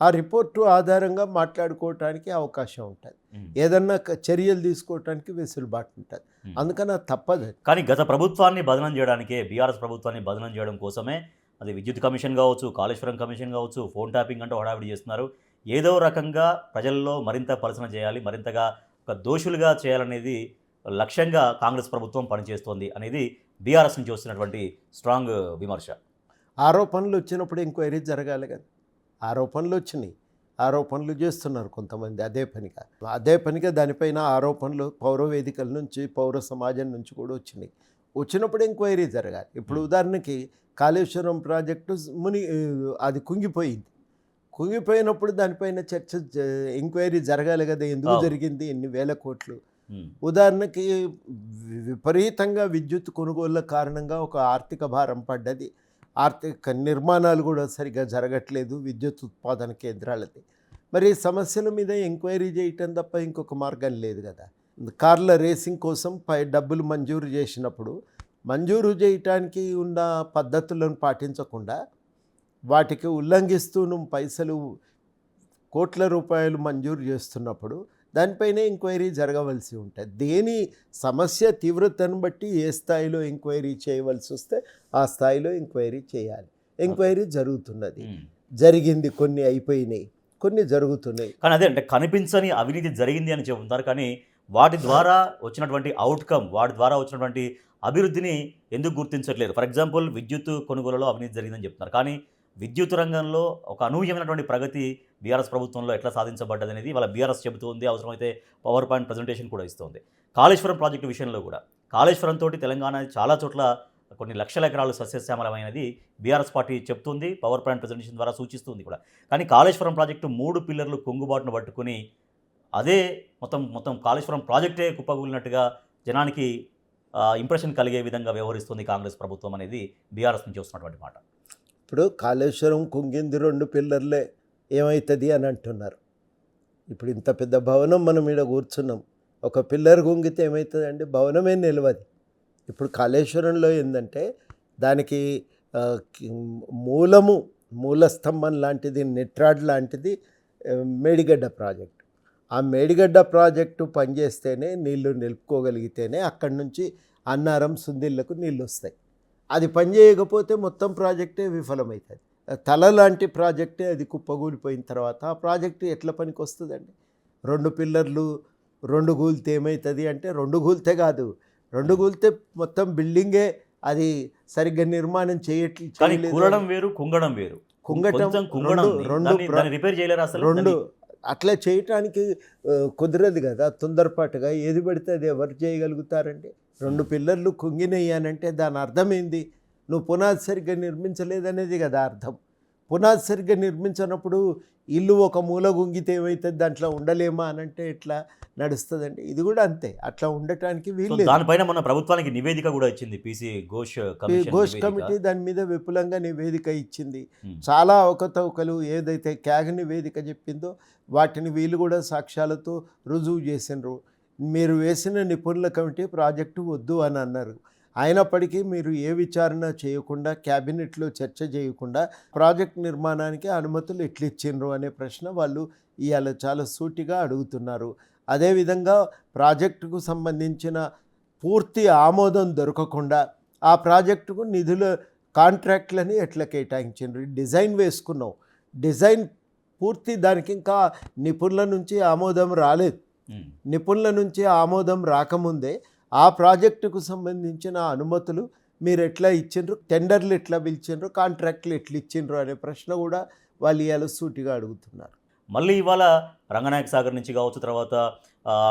ఆ రిపోర్టు ఆధారంగా మాట్లాడుకోవటానికి అవకాశం ఉంటుంది. ఏదన్నా చర్యలు తీసుకోవటానికి వెసులుబాటు ఉంటుంది. అందుకని అది తప్పదు. కానీ గత ప్రభుత్వాన్ని బదనం చేయడానికే, బీఆర్ఎస్ ప్రభుత్వాన్ని బదనం చేయడం కోసమే అది విద్యుత్ కమిషన్ కావచ్చు, కాళేశ్వరం కమిషన్ కావచ్చు, ఫోన్ ట్యాపింగ్ అంటూ హడావిడి చేస్తున్నారు. ఏదో రకంగా ప్రజల్లో మరింత పరిశీలన చేయాలి, మరింతగా ఒక దోషులుగా చేయాలనేది లక్ష్యంగా కాంగ్రెస్ ప్రభుత్వం పనిచేస్తోంది అనేది బీఆర్ఎస్ నుంచి వస్తున్నటువంటి స్ట్రాంగ్ విమర్శ. ఆరోపణలు వచ్చినప్పుడు ఎంక్వైరీ జరగాలి కదా. ఆరోపణలు వచ్చినాయి, ఆరోపణలు చేస్తున్నారు కొంతమంది అదే పనిగా దానిపైన ఆరోపణలు పౌర వేదికల నుంచి, పౌర సమాజం నుంచి కూడా వచ్చినప్పుడు ఎంక్వైరీ జరగాలి. ఇప్పుడు ఉదాహరణకి కాళేశ్వరం ప్రాజెక్టు అది కుంగిపోయినప్పుడు దానిపైన ఎంక్వైరీ జరగాలి కదా. ఎందుకు జరిగింది, ఎన్ని వేల కోట్లు. ఉదాహరణకి విపరీతంగా విద్యుత్ కొనుగోళ్ల కారణంగా ఒక ఆర్థిక భారం పడ్డది. ఆర్థిక నిర్మాణాలు కూడా సరిగ్గా జరగట్లేదు విద్యుత్ ఉత్పాదన కేంద్రాలది. మరి ఈ సమస్యల మీద ఎంక్వైరీ చేయటం తప్ప ఇంకొక మార్గం లేదు కదా. కార్ల రేసింగ్ కోసం డబ్బులు మంజూరు చేసినప్పుడు మంజూరు చేయటానికి ఉన్న పద్ధతులను పాటించకుండా వాటికి ఉల్లంఘిస్తూ పైసలు కోట్ల రూపాయలు మంజూరు చేస్తున్నప్పుడు దానిపైనే ఎంక్వైరీ జరగవలసి ఉంటుంది. దేని సమస్య తీవ్రతను బట్టి ఏ స్థాయిలో ఎంక్వైరీ చేయవలసి వస్తే ఆ స్థాయిలో ఎంక్వైరీ చేయాలి. ఎంక్వైరీ జరుగుతున్నది, జరిగింది, కొన్ని అయిపోయినాయి, కొన్ని జరుగుతున్నాయి. కానీ అదే అంటే కనిపించని అవినీతి జరిగింది అని చెబుతున్నారు, కానీ వాటి ద్వారా వచ్చినటువంటి అవుట్కమ్, వాటి ద్వారా వచ్చినటువంటి అభివృద్ధిని ఎందుకు గుర్తించట్లేదు? ఫర్ ఎగ్జాంపుల్ విద్యుత్ కొనుగోలులో అవినీతి జరిగిందని చెప్తున్నారు, కానీ విద్యుత్ రంగంలో ఒక అనూహ్యమైనటువంటి ప్రగతి బీఆర్ఎస్ ప్రభుత్వంలో ఎట్లా సాధించబడ్డది అనేది వాళ్ళ బీఆర్ఎస్ చెబుతుంది. అవసరమైతే పవర్ పాయింట్ ప్రజెంటేషన్ కూడా ఇస్తుంది. కాళేశ్వరం ప్రాజెక్టు విషయంలో కూడా కాళేశ్వరం తోటి తెలంగాణ చాలా చోట్ల కొన్ని లక్షల ఎకరాలు సస్యశ్యామలమైనది బీఆర్ఎస్ పార్టీ చెప్తుంది, పవర్ పాయింట్ ప్రజెంటేషన్ ద్వారా సూచిస్తుంది కూడా. కానీ కాళేశ్వరం ప్రాజెక్టు 3 పిల్లర్లు కుంగుబాటును పట్టుకుని అదే మొత్తం కాళేశ్వరం ప్రాజెక్టే కుప్పగూలినట్టుగా జనానికి ఇంప్రెషన్ కలిగే విధంగా వ్యవహరిస్తుంది కాంగ్రెస్ ప్రభుత్వం అనేది బీఆర్ఎస్ నుంచి వస్తున్నటువంటి మాట. ఇప్పుడు కాళేశ్వరం కుంగింది 2 పిల్లర్లే, ఏమవుతుంది అని అంటున్నారు. ఇప్పుడు ఇంత పెద్ద భవనం మనం ఈడ కూర్చున్నాం, ఒక పిల్లర్ కుంగితే ఏమవుతుందండి? భవనమే నిలవది. ఇప్పుడు కాళేశ్వరంలో ఏంటంటే దానికి మూలస్తంభం లాంటిది, నెట్రాడ్ లాంటిది మేడిగడ్డ ప్రాజెక్టు. ఆ మేడిగడ్డ ప్రాజెక్టు పనిచేస్తేనే, నీళ్లు నిలుపుకోగలిగితేనే అక్కడి నుంచి అన్నారం, సుందిళ్లకు నీళ్ళు వస్తాయి. అది పనిచేయకపోతే మొత్తం ప్రాజెక్టే విఫలమవుతుంది. తల లాంటి ప్రాజెక్టే అది కుప్పగూలిపోయిన తర్వాత ఆ ప్రాజెక్టు ఎట్లా పనికి వస్తుందండి? 2 పిల్లర్లు 2 కూలితే ఏమవుతుంది అంటే, 2 కూలితే కాదు, 2 కూలితే మొత్తం బిల్డింగే అది సరిగ్గా నిర్మాణం చేయలేదు. కూలడం వేరు, కుంగడం వేరు. రిపేర్ చేయలేరు అసలు. అట్లా చేయటానికి కుదరదు కదా. తొందరపాటుగా ఏది పడితే అది ఎవరు చేయగలుగుతారండి? 2 పిల్లర్లు కుంగినాయి అని అంటే దాని అర్థం ఏంది? నువ్వు పునాది సరిగ్గా నిర్మించలేదనేది కదా అర్థం. పునాది సరిగ్గా నిర్మించినప్పుడు ఇల్లు ఒక మూల గుంగితే ఏమవుతుంది, దాంట్లో ఉండలేమా అని అంటే ఎట్లా నడుస్తుందండి? ఇది కూడా అంతే, అట్లా ఉండటానికి వీలు. దానిపైన మన ప్రభుత్వానికి నివేదిక కూడా ఇచ్చింది పీసీ ఘోష్ కమిటీ, దాని మీద విపులంగా నివేదిక ఇచ్చింది. చాలా అవకతవకలు ఏదైతే క్యాగ్ నివేదిక చెప్పిందో వాటిని వీళ్ళు కూడా సాక్ష్యాలతో రుజువు చేసినారు. మీరు వేసిన నిపుణుల కమిటీ ప్రాజెక్టు వద్దు అని అన్నారు. అయినప్పటికీ మీరు ఏ విచారణ చేయకుండా, క్యాబినెట్లో చర్చ చేయకుండా ప్రాజెక్ట్ నిర్మాణానికి అనుమతులు ఎట్లిచ్చిండ్రు అనే ప్రశ్న వాళ్ళు ఇవాళ చాలా సూటిగా అడుగుతున్నారు. అదేవిధంగా ప్రాజెక్టుకు సంబంధించిన పూర్తి ఆమోదం దొరకకుండా ఆ ప్రాజెక్టుకు నిధుల కాంట్రాక్ట్లని ఎట్లా కేటాయించిండ్రు. డిజైన్ వేసుకున్నాం, డిజైన్ పూర్తి దానికి ఇంకా నిపుణుల నుంచి ఆమోదం రాలేదు. నిపుణుల నుంచి ఆమోదం రాకముందే ఆ ప్రాజెక్టుకు సంబంధించిన అనుమతులు మీరు ఎట్లా ఇచ్చిండ్రు, టెండర్లు ఎట్లా పిలిచిండ్రు, కాంట్రాక్ట్లు ఎట్లా ఇచ్చిండ్రు అనే ప్రశ్న కూడా వాళ్ళు ఇవాళ సూటిగా అడుగుతున్నారు. మళ్ళీ ఇవాళ రంగనాయక సాగర్ నుంచి కావచ్చు, తర్వాత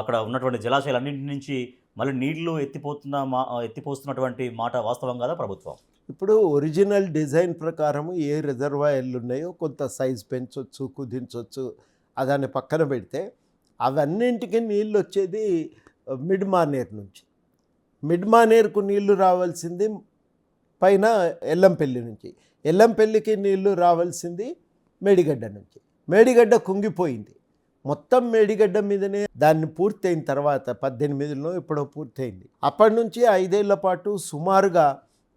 అక్కడ ఉన్నటువంటి జలాశయాలన్నింటి నుంచి మళ్ళీ నీళ్లు ఎత్తిపోస్తున్నటువంటి మాట వాస్తవం కదా ప్రభుత్వం? ఇప్పుడు ఒరిజినల్ డిజైన్ ప్రకారం ఏ రిజర్వాయర్లు ఉన్నాయో కొంత సైజ్ పెంచవచ్చు, కుదించవచ్చు, దాన్ని పక్కన పెడితే అవన్నింటికి నీళ్ళు వచ్చేది మిడ్ మానేర్ నుంచి. మిడ్ మానేర్కు నీళ్లు రావాల్సింది పైన ఎల్లంపల్లి నుంచి, ఎల్లంపల్లికి నీళ్లు రావాల్సింది మేడిగడ్డ నుంచి. మేడిగడ్డ కుంగిపోయింది, మొత్తం మేడిగడ్డ మీదనే దాన్ని పూర్తయిన తర్వాత 18లో ఎప్పుడో పూర్తయింది. అప్పటి నుంచి 5 ఏళ్ల పాటు సుమారుగా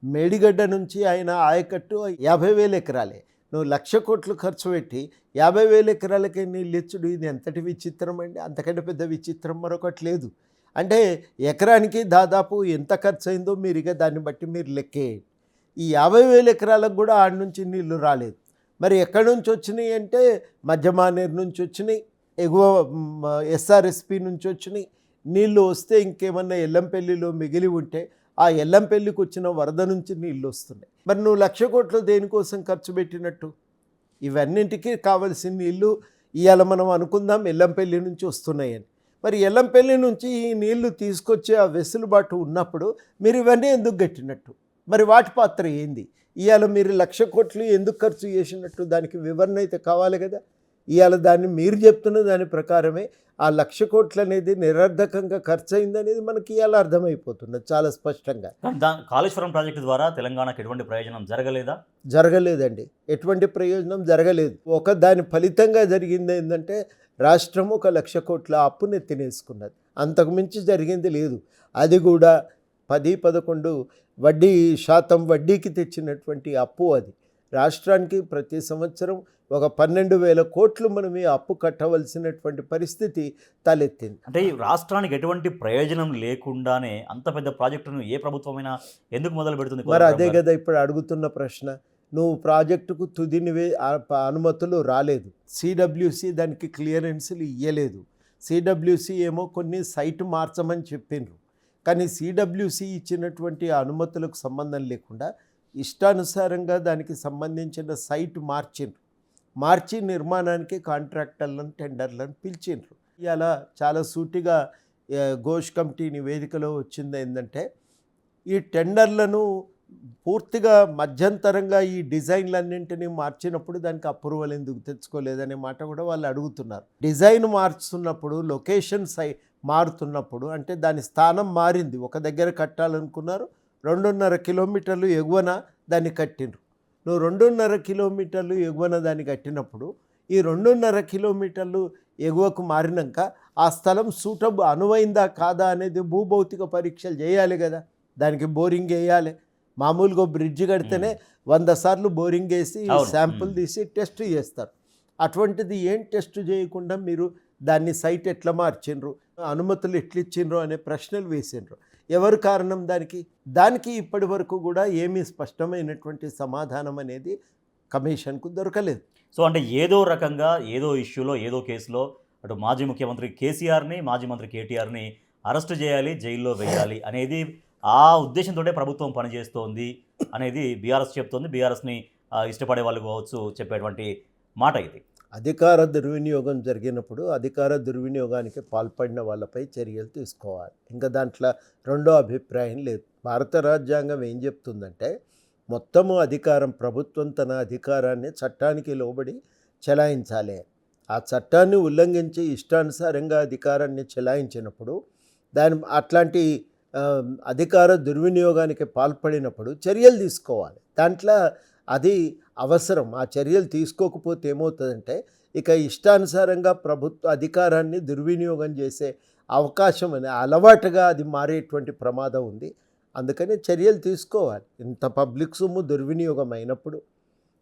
మేడిగడ్డ నుంచి ఆయన ఆయకట్టు 50,000 ఎకరాలే. నువ్వు 1,00,000 కోట్లు ఖర్చు పెట్టి 50,000 ఎకరాలకే నీళ్ళు ఇచ్చుడు, ఇది ఎంతటి విచిత్రం అండి. అంతకంటే పెద్ద విచిత్రం మరొకటి లేదు. అంటే ఎకరానికి దాదాపు ఎంత ఖర్చు అయిందో మీరు ఇక దాన్ని బట్టి మీరు లెక్కేయండి. ఈ 50,000 ఎకరాలకు కూడా ఆడ నుంచి నీళ్లు రాలేదు. మరి ఎక్కడి నుంచి వచ్చినాయి అంటే మధ్యమానేరు నుంచి వచ్చినాయి, ఎగువ ఎస్ఆర్ఎస్పి నుంచి వచ్చినాయి. నీళ్లు వస్తే ఇంకేమన్నా ఎల్లంపల్లిలో మిగిలి ఉంటే ఆ ఎల్లంపల్లికి వచ్చిన వరద నుంచి నీళ్ళు వస్తున్నాయి. మరి నువ్వు 1,00,000 కోట్లు దేనికోసం ఖర్చు పెట్టినట్టు? ఇవన్నింటికీ కావలసిన నీళ్ళు ఇవాళ మనం అనుకుందాం ఎల్లంపల్లి నుంచి వస్తున్నాయని. మరి ఎల్లంపల్లి నుంచి ఈ నీళ్లు తీసుకొచ్చే ఆ వెసులుబాటు ఉన్నప్పుడు మీరు ఇవన్నీ ఎందుకు కట్టినట్టు? మరి వాటి పాత్ర ఏంది? ఇవాళ మీరు 1,00,000 కోట్లు ఎందుకు ఖర్చు చేసినట్టు దానికి వివరణ అయితే కావాలి కదా. ఇవాళ దాన్ని మీరు చెప్తున్న దాని ప్రకారమే ఆ 1,00,000 కోట్లు అనేది నిరర్ధకంగా ఖర్చు అయిందనేది మనకి ఇవాళ అర్థమైపోతున్నది చాలా స్పష్టంగా. కాళేశ్వరం ప్రాజెక్టు ద్వారా తెలంగాణకు ఎటువంటి ప్రయోజనం జరగలేదా? జరగలేదండి, ఎటువంటి ప్రయోజనం జరగలేదు. దాని ఫలితంగా జరిగింది ఏంటంటే రాష్ట్రం ఒక 1,00,000 కోట్ల అప్పుని తినేసుకున్నది, అంతకుమించి జరిగింది లేదు. అది కూడా 10-11 శాతం వడ్డీకి తెచ్చినటువంటి అప్పు. అది రాష్ట్రానికి ప్రతి సంవత్సరం ఒక 12,000 కోట్లు మనం ఈ అప్పు కట్టవలసినటువంటి పరిస్థితి తలెత్తింది. అంటే ఈ రాష్ట్రానికి ఎటువంటి ప్రయోజనం లేకుండానే అంత పెద్ద ప్రాజెక్టును ఏ ప్రభుత్వమైనా ఎందుకు మొదలు పెడుతుంది? మరి అదే కదా ఇప్పుడు అడుగుతున్న ప్రశ్న. నువ్వు ప్రాజెక్టుకు తుదిని అనుమతులు రాలేదు, సిడబ్ల్యూసి దానికి క్లియరెన్స్లు ఇవ్వలేదు. సిడబ్ల్యూసి ఏమో కొన్ని సైట్ మార్చమని చెప్పిండ్రు, కానీ సిడబ్ల్యూసి ఇచ్చినటువంటి అనుమతులకు సంబంధం లేకుండా ఇష్టానుసారంగా దానికి సంబంధించిన సైట్ మార్చి నిర్మాణానికి కాంట్రాక్టర్లను, టెండర్లను పిలిచిండ్రు. ఇలా చాలా సూటిగా ఘోష్ కమిటీ నివేదికలో వచ్చింది ఏంటంటే ఈ టెండర్లను పూర్తిగా మధ్యంతరంగా ఈ డిజైన్లన్నింటినీ మార్చినప్పుడు దానికి అప్రూవల్ ఎందుకు తెచ్చుకోలేదనే మాట కూడా వాళ్ళు అడుగుతున్నారు. డిజైన్ మార్చుతున్నప్పుడు, లొకేషన్ మారుతున్నప్పుడు అంటే దాని స్థానం మారింది. ఒక దగ్గర కట్టాలనుకున్నారు, 2.5 కిలోమీటర్లు ఎగువన దాన్ని కట్టిండ్రు. నువ్వు 2.5 కిలోమీటర్లు ఎగువన దాన్ని కట్టినప్పుడు ఈ 2.5 కిలోమీటర్లు ఎగువకు మారినాక ఆ స్థలం సూటబుల్ అనువైందా కాదా అనేది భూభౌతిక పరీక్షలు చేయాలి కదా. దానికి బోరింగ్ వేయాలి. మామూలుగా బ్రిడ్జ్ కడితేనే 100 సార్లు బోరింగ్ వేసి శాంపుల్ తీసి టెస్ట్ చేస్తారు. అటువంటిది ఏం టెస్ట్ చేయకుండా మీరు దాన్ని సైట్ ఎట్లా మార్చిండ్రు, అనుమతులు ఎట్లిచ్చిండ్రు అనే ప్రశ్నలు వేసిండ్రు. ఎవరు కారణం దానికి ఇప్పటి వరకు కూడా ఏమీ స్పష్టమైనటువంటి సమాధానం అనేది కమిషన్కు దొరకలేదు. సో అంటే ఏదో రకంగా ఏదో ఇష్యూలో ఏదో కేసులో అటు మాజీ ముఖ్యమంత్రి కేసీఆర్ని, మాజీ మంత్రి కేటీఆర్ని అరెస్టు చేయాలి, జైల్లో వేయాలి అనేది ఆ ఉద్దేశంతోనే ప్రభుత్వం పనిచేస్తోంది అనేది బీఆర్ఎస్ చెప్తోంది. బీఆర్ఎస్ని ఇష్టపడే వాళ్ళు కావచ్చు చెప్పేటువంటి మాట ఇది. అధికార దుర్వినియోగం జరిగినప్పుడు అధికార దుర్వినియోగానికి పాల్పడిన వాళ్ళపై చర్యలు తీసుకోవాలి. ఇంకా దాంట్లో రెండో అభిప్రాయం లేదు. భారత రాజ్యాంగం ఏం చెప్తుందంటే మొత్తము అధికారం, ప్రభుత్వం తన అధికారాన్ని చట్టానికి లోబడి చెలాయించాలి. ఆ చట్టాన్ని ఉల్లంఘించి ఇష్టానుసారంగా అధికారాన్ని చెలాయించినప్పుడు అట్లాంటి అధికార దుర్వినియోగానికి పాల్పడినప్పుడు చర్యలు తీసుకోవాలి. దాంట్లో అది అవసరం. ఆ చర్యలు తీసుకోకపోతే ఏమవుతుందంటే ఇక ఇష్టానుసారంగా ప్రభుత్వ అధికారాన్ని దుర్వినియోగం చేసే అవకాశం అలవాటుగా అది మారేటువంటి ప్రమాదం ఉంది. అందుకని చర్యలు తీసుకోవాలి. ఇంత పబ్లిక్ సొమ్ము దుర్వినియోగం అయినప్పుడు,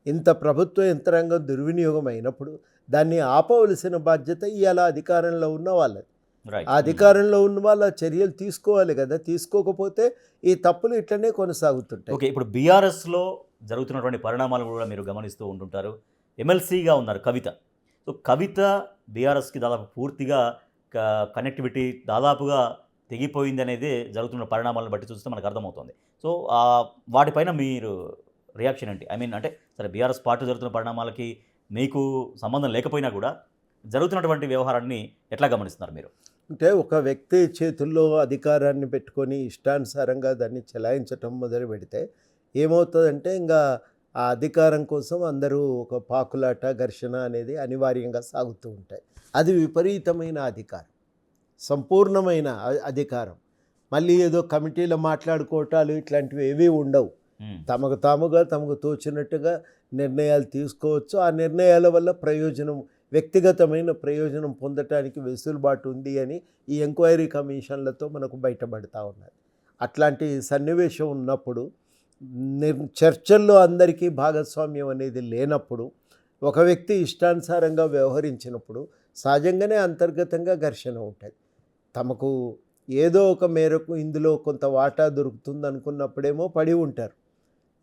ఇంత ప్రభుత్వ యంత్రాంగం దుర్వినియోగం అయినప్పుడు దాన్ని ఆపవలసిన బాధ్యత ఇవాళ అధికారంలో ఉన్న వాళ్ళది. రైట్. ఆ అధికారంలో ఉన్న వాళ్ళ చర్యలు తీసుకోవాలి కదా. తీసుకోకపోతే ఈ తప్పులు ఇట్లనే కొనసాగుతుంటాయి. ఓకే, ఇప్పుడు బీఆర్ఎస్లో జరుగుతున్నటువంటి పరిణామాలు కూడా మీరు గమనిస్తూ ఉంటుంటారు. ఎమ్మెల్సీగా ఉన్నారు కవిత. సో కవిత బీఆర్ఎస్కి దాదాపు పూర్తిగా కనెక్టివిటీ దాదాపుగా తెగిపోయింది అనేది జరుగుతున్న పరిణామాలను బట్టి చూస్తే మనకు అర్థమవుతుంది. సో వాటిపైన మీరు రియాక్షన్ ఏంటి? ఐ మీన్ అంటే సరే బీఆర్ఎస్ పార్టీ జరుగుతున్న పరిణామాలకి మీకు సంబంధం లేకపోయినా కూడా జరుగుతున్నటువంటి వ్యవహారాన్ని ఎట్లా గమనిస్తున్నారు మీరు? అంటే ఒక వ్యక్తి చేతుల్లో అధికారాన్ని పెట్టుకొని ఇష్టానుసారంగా దాన్ని చెలాయించటం మొదలు పెడితే ఏమవుతుందంటే ఇంకా ఆ అధికారం కోసం అందరూ ఒక పాకులాట ఘర్షణ అనేది అనివార్యంగా సాగుతూ ఉంటాయి. అది విపరీతమైన అధికారం, సంపూర్ణమైన అధికారం. మళ్ళీ ఏదో కమిటీలో మాట్లాడుకోవటాలు ఇట్లాంటివి ఏవీ ఉండవు. తమకు తోచినట్టుగా నిర్ణయాలు తీసుకోవచ్చు. ఆ నిర్ణయాల వల్ల వ్యక్తిగతమైన ప్రయోజనం పొందటానికి వెసులుబాటు ఉంది అని ఈ ఎంక్వైరీ కమిషన్లతో మనకు బయటపడతా ఉన్నది. అట్లాంటి సన్నివేశం ఉన్నప్పుడు చర్చల్లో అందరికీ భాగస్వామ్యం అనేది లేనప్పుడు, ఒక వ్యక్తి ఇష్టానుసారంగా వ్యవహరించినప్పుడు సహజంగానే అంతర్గతంగా ఘర్షణ ఉంటుంది. తమకు ఏదో ఒక మేరకు ఇందులో కొంత వాటా దొరుకుతుంది అనుకున్నప్పుడేమో పడి ఉంటారు.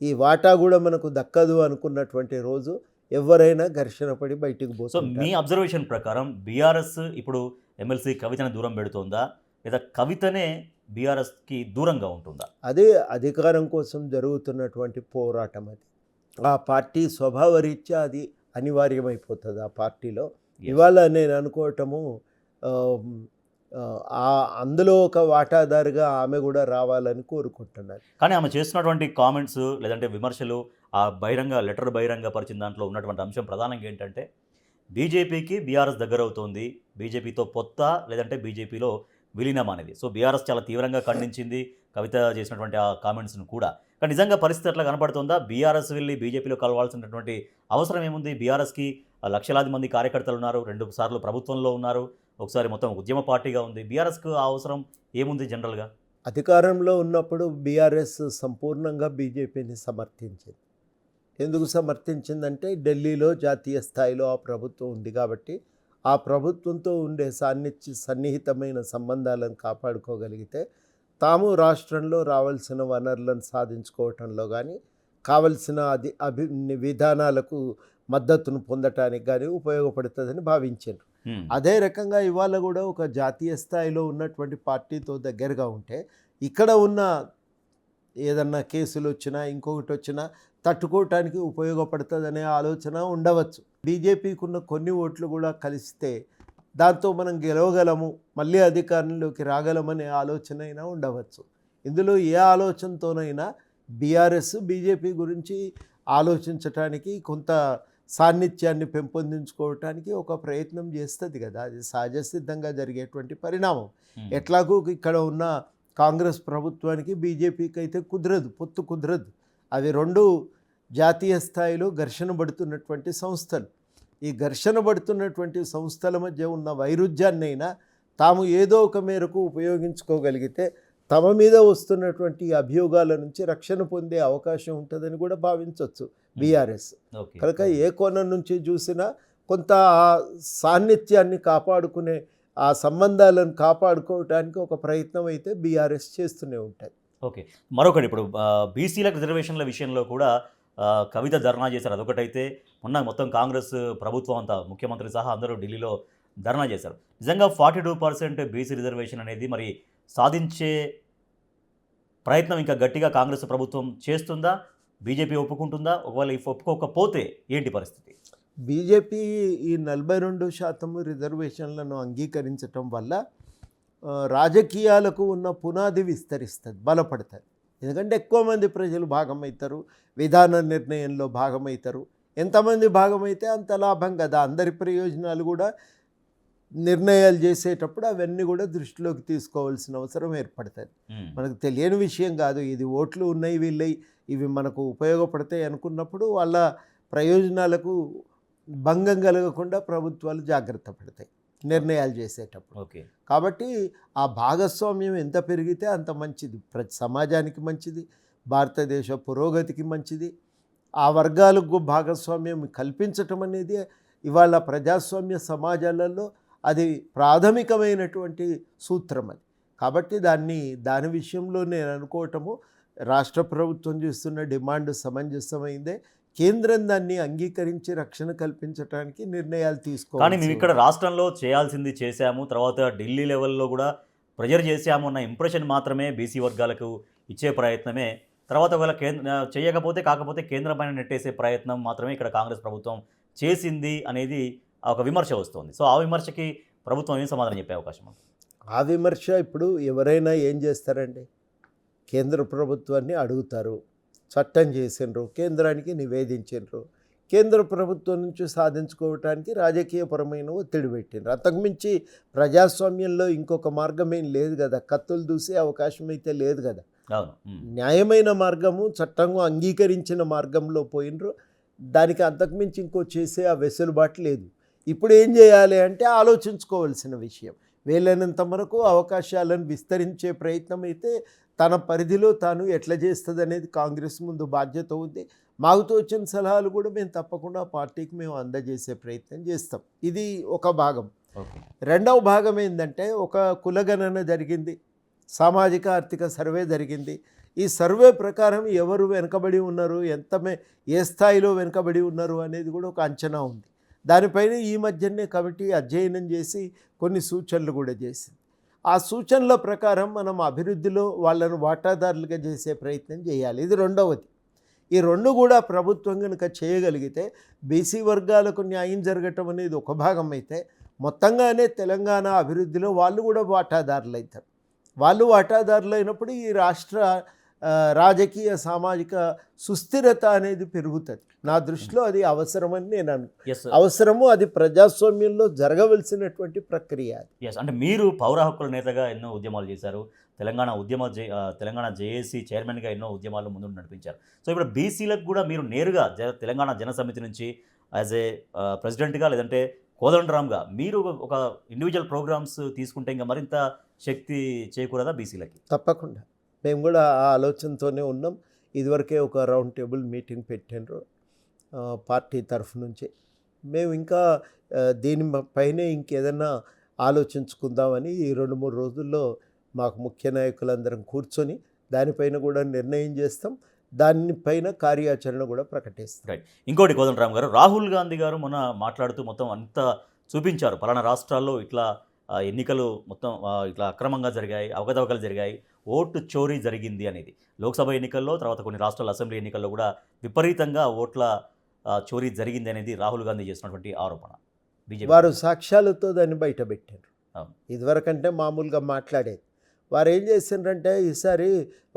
ఈ వాటా కూడా మనకు దక్కదు అనుకున్నటువంటి రోజు ఎవరైనా ఘర్షణ పడి బయటికి సో పోతారు. మీ అబ్జర్వేషన్ ప్రకారం బీఆర్ఎస్ ఇప్పుడు ఎమ్మెల్సీ కవితని దూరం పెడుతోందా, లేదా కవితనే బీఆర్ఎస్కి దూరంగా ఉంటుందా? అదే అధికారం కోసం జరుగుతున్నటువంటి పోరాటం. అది ఆ పార్టీ స్వభావరీత్యా అది అనివార్యమైపోతుంది ఆ పార్టీలో. ఇవాళ నేను అనుకోవటము అందులో ఒక వాటాదారుగా ఆమె కూడా రావాలని కోరుకుంటున్నాను. కానీ ఆమె చేస్తున్నటువంటి కామెంట్స్ లేదంటే విమర్శలు, ఆ లెటర్ బహిరంగపరిచిన దాంట్లో ఉన్నటువంటి అంశం ప్రధానంగా ఏంటంటే బీజేపీకి బీఆర్ఎస్ దగ్గర అవుతోంది, బీజేపీతో పొత్త లేదంటే బీజేపీలో విలీనం అనేది. సో బీఆర్ఎస్ చాలా తీవ్రంగా ఖండించింది కవిత చేసినటువంటి ఆ కామెంట్స్ను కూడా. కానీ నిజంగా పరిస్థితి అట్లా కనపడుతుందా? బీఆర్ఎస్ వెళ్ళి బీజేపీలో కలవాల్సినటువంటి అవసరం ఏముంది? బీఆర్ఎస్కి లక్షలాది మంది కార్యకర్తలు ఉన్నారు, 2 సార్లు ప్రభుత్వంలో ఉన్నారు, ఒకసారి మొత్తం ఉద్యమ పార్టీగా ఉంది. బీఆర్ఎస్కు ఆ అవసరం ఏముంది జనరల్గా? అధికారంలో ఉన్నప్పుడు బీఆర్ఎస్ సంపూర్ణంగా బీజేపీని సమర్థించింది. ఎందుకు సమర్థించిందంటే ఢిల్లీలో జాతీయ స్థాయిలో ఆ ప్రభుత్వం ఉంది కాబట్టి ఆ ప్రభుత్వంతో ఉండే సన్నిహితమైన సంబంధాలను కాపాడుకోగలిగితే తాము రాష్ట్రంలో రావాల్సిన వనరులను సాధించుకోవటంలో కానీ, కావలసిన విధానాలకు మద్దతును పొందటానికి కానీ ఉపయోగపడుతుందని భావించారు. అదే రకంగా ఇవాళ కూడా ఒక జాతీయ స్థాయిలో ఉన్నటువంటి పార్టీతో దగ్గరగా ఉంటే ఇక్కడ ఉన్న ఏదన్నా కేసులు వచ్చినా ఇంకొకటి వచ్చినా తట్టుకోవటానికి ఉపయోగపడుతుందనే ఆలోచన ఉండవచ్చు. బీజేపీకి ఉన్న కొన్ని ఓట్లు కూడా కలిస్తే దాంతో మనం గెలవగలము, మళ్ళీ అధికారంలోకి రాగలమనే ఆలోచన అయినా ఉండవచ్చు. ఇందులో ఏ ఆలోచనతోనైనా బీఆర్ఎస్ బీజేపీ గురించి ఆలోచించటానికి, కొంత సాన్నిధ్యాన్ని పెంపొందించుకోవటానికి ఒక ప్రయత్నం చేస్తుంది కదా. అది సహజసిద్ధంగా జరిగేటువంటి పరిణామం. ఎట్లాగూ ఇక్కడ ఉన్న కాంగ్రెస్ ప్రభుత్వానికి బీజేపీకి అయితే పొత్తు కుదరదు. అవి 2 జాతీయ స్థాయిలో ఘర్షణ పడుతున్నటువంటి సంస్థలు. ఈ ఘర్షణ పడుతున్నటువంటి సంస్థల మధ్య ఉన్న వైరుధ్యాన్నైనా తాము ఏదో ఒక మేరకు ఉపయోగించుకోగలిగితే తమ మీద వస్తున్నటువంటి అభియోగాల నుంచి రక్షణ పొందే అవకాశం ఉంటుందని కూడా భావించవచ్చు బీఆర్ఎస్. కనుక ఏ కోణం నుంచి చూసినా కొంత సాన్నిధ్యాన్ని కాపాడుకునే, ఆ సంబంధాలను కాపాడుకోవటానికి ఒక ప్రయత్నం అయితే బీఆర్ఎస్ చేస్తూనే ఉంటుంది. ఓకే, మరొకటి ఇప్పుడు బీసీలకు రిజర్వేషన్ల విషయంలో కూడా కవిత ధర్నా చేశారు. అదొకటైతే మొన్న మొత్తం కాంగ్రెస్ ప్రభుత్వం అంతా, ముఖ్యమంత్రి సహా అందరూ ఢిల్లీలో ధర్నా చేశారు. నిజంగా 42% బీసీ రిజర్వేషన్ అనేది మరి సాధించే ప్రయత్నం ఇంకా గట్టిగా కాంగ్రెస్ ప్రభుత్వం చేస్తుందా? బీజేపీ ఒప్పుకుంటుందా? ఒకవేళ ఒప్పుకోకపోతే ఏంటి పరిస్థితి? బీజేపీ ఈ 42% రిజర్వేషన్లను అంగీకరించటం వల్ల రాజకీయాలకు ఉన్న పునాది విస్తరిస్తుంది, బలపడుతుంది. ఎందుకంటే ఎక్కువ మంది ప్రజలు భాగమవుతారు, విధాన నిర్ణయంలో భాగమవుతారు. ఎంతమంది భాగమైతే అంత లాభం కదా. అందరి ప్రయోజనాలు కూడా నిర్ణయాలు చేసేటప్పుడు అవన్నీ కూడా దృష్టిలోకి తీసుకోవాల్సిన అవసరం ఏర్పడుతుంది. మనకు తెలియని విషయం కాదు ఇది. ఓట్లు ఉన్నాయి వీళ్ళవి, ఇవి మనకు ఉపయోగపడతాయి అనుకున్నప్పుడు వాళ్ళ ప్రయోజనాలకు భంగం కలగకుండా ప్రభుత్వాలు జాగ్రత్త పడతాయి. నిర్ణయాలు చేసేటప్పుడు. ఓకే. కాబట్టి ఆ భాగస్వామ్యం ఎంత పెరిగితే అంత మంచిది, ప్రతి సమాజానికి మంచిది, భారతదేశ పురోగతికి మంచిది. ఆ వర్గాలకు భాగస్వామ్యం కల్పించటం అనేది ఇవాళ ప్రజాస్వామ్య సమాజాలలో అది ప్రాథమికమైనటువంటి సూత్రం అది. కాబట్టి దాని విషయంలో నేను అనుకోవటము రాష్ట్ర ప్రభుత్వం చేస్తున్న డిమాండ్ సమంజసమైందే. కేంద్రం దాన్ని అంగీకరించి రక్షణ కల్పించడానికి నిర్ణయాలు కానీ తీసుకోవాలి. మేము ఇక్కడ రాష్ట్రంలో చేయాల్సింది చేశాము, తర్వాత ఢిల్లీ లెవెల్లో కూడా ప్రెజర్ చేశాము అన్న ఇంప్రెషన్ మాత్రమే బీసీ వర్గాలకు ఇచ్చే ప్రయత్నమే, తర్వాత ఒకవేళ చేయకపోతే కాకపోతే కేంద్రం పైన నెట్టేసే ప్రయత్నం మాత్రమే ఇక్కడ కాంగ్రెస్ ప్రభుత్వం చేసింది అనేది ఒక విమర్శ వస్తుంది. సో ఆ విమర్శకి ప్రభుత్వం ఏం సమాధానం చెప్పే అవకాశం ఉంది? ఆ విమర్శ ఇప్పుడు ఎవరైనా ఏం చేస్తారండి, కేంద్ర ప్రభుత్వాన్ని అడుగుతారు, చట్టం చేసిండ్రు, కేంద్రానికి నివేదించిండ్రు, కేంద్ర ప్రభుత్వం నుంచి సాధించుకోవటానికి రాజకీయపరమైన ఒత్తిడి పెట్టిండ్రు. అంతకుమించి ప్రజాస్వామ్యంలో ఇంకొక మార్గం ఏం లేదు కదా, కత్తులు దూసే అవకాశం అయితే లేదు కదా. అవును. న్యాయమైన మార్గము, చట్టము అంగీకరించిన మార్గంలో పోయినరు. దానికి అంతకుమించి ఇంకో చేసే ఆ వెసులుబాటు లేదు. ఇప్పుడు ఏం చేయాలి అంటే ఆలోచించుకోవాల్సిన విషయం. వీలైనంత వరకు అవకాశాలను విస్తరించే ప్రయత్నం అయితే తన పరిధిలో తాను ఎట్లా చేస్తుంది అనేది కాంగ్రెస్ ముందు బాధ్యత ఉంది. మాకు తోచిన సలహాలు కూడా మేము తప్పకుండా పార్టీకి మేము అందజేసే ప్రయత్నం చేస్తాం. ఇది ఒక భాగం. రెండవ భాగం ఏంటంటే, ఒక కులగణన జరిగింది, సామాజిక ఆర్థిక సర్వే జరిగింది. ఈ సర్వే ప్రకారం ఎవరు వెనుకబడి ఉన్నారు, ఏ స్థాయిలో వెనుకబడి ఉన్నారు అనేది కూడా ఒక అంచనా ఉంది. దానిపైన ఈ మధ్యనే కమిటీ అధ్యయనం చేసి కొన్ని సూచనలు కూడా చేసింది. ఆ సూచనల ప్రకారం మనం అభివృద్ధిలో వాళ్ళను వాటాదారులుగా చేసే ప్రయత్నం చేయాలి. ఇది రెండవది. ఈ రెండు కూడా ప్రభుత్వం కనుక చేయగలిగితే బీసీ వర్గాలకు న్యాయం జరగటం అనేది ఒక భాగం అయితే, మొత్తంగానే తెలంగాణ అభివృద్ధిలో వాళ్ళు కూడా వాటాదారులు అవుతారు. వాళ్ళు వాటాదారులు అయినప్పుడు ఈ రాష్ట్ర రాజకీయ సామాజిక సుస్థిరత అనేది పెరుగుతుంది. నా దృష్టిలో అది అవసరమని నేను అవసరము, అది ప్రజాస్వామ్యంలో జరగవలసినటువంటి ప్రక్రియ. అంటే మీరు పౌర హక్కుల నేతగా ఎన్నో ఉద్యమాలు చేశారు, తెలంగాణ జేఏసీ చైర్మన్గా ఎన్నో ఉద్యమాలు ముందు నడిపించారు. సో ఇప్పుడు బీసీలకు కూడా మీరు నేరుగా తెలంగాణ జన సమితి నుంచి యాజ్ ఏ ప్రెసిడెంట్గా, లేదంటే కోదండరామ్గా మీరు ఒక ఇండివిజువల్ ప్రోగ్రామ్స్ తీసుకుంటే ఇంకా మరింత శక్తి చేకూరదా బీసీలకి? తప్పకుండా. మేము కూడా ఆ ఆలోచనతోనే ఉన్నాం. ఇదివరకే ఒక రౌండ్ టేబుల్ మీటింగ్ పెట్టిండ్రు పార్టీ తరఫు నుంచి. మేము ఇంకా దీనిపైనే ఇంకేదన్నా ఆలోచించుకుందామని ఈ 2-3 రోజుల్లో మాకు ముఖ్య నాయకులందరం కూర్చొని దానిపైన కూడా నిర్ణయం చేస్తాం. దానిపైన కార్యాచరణ కూడా ప్రకటిస్తాం. రైట్. ఇంకోటి కోదండరామ్ గారు, రాహుల్ గాంధీ గారు మొన్న మాట్లాడుతూ మొత్తం అంతా చూపించారు, పలానా రాష్ట్రాల్లో ఇట్లా ఎన్నికలు మొత్తం ఇట్లా అక్రమంగా జరిగాయి, అవకతవకలు జరిగాయి, ఓటు చోరీ జరిగింది అనేది. లోక్సభ ఎన్నికల్లో, తర్వాత కొన్ని రాష్ట్రాల అసెంబ్లీ ఎన్నికల్లో కూడా విపరీతంగా ఓట్ల చోరీ జరిగింది అనేది రాహుల్ గాంధీ చేసినటువంటి ఆరోపణ. బీజేపీ వారు సాక్ష్యాలతో దాన్ని బయట పెట్టారు. ఇదివరకంటే మామూలుగా మాట్లాడేది. వారు ఏం చేసిండ్రంటే, ఈసారి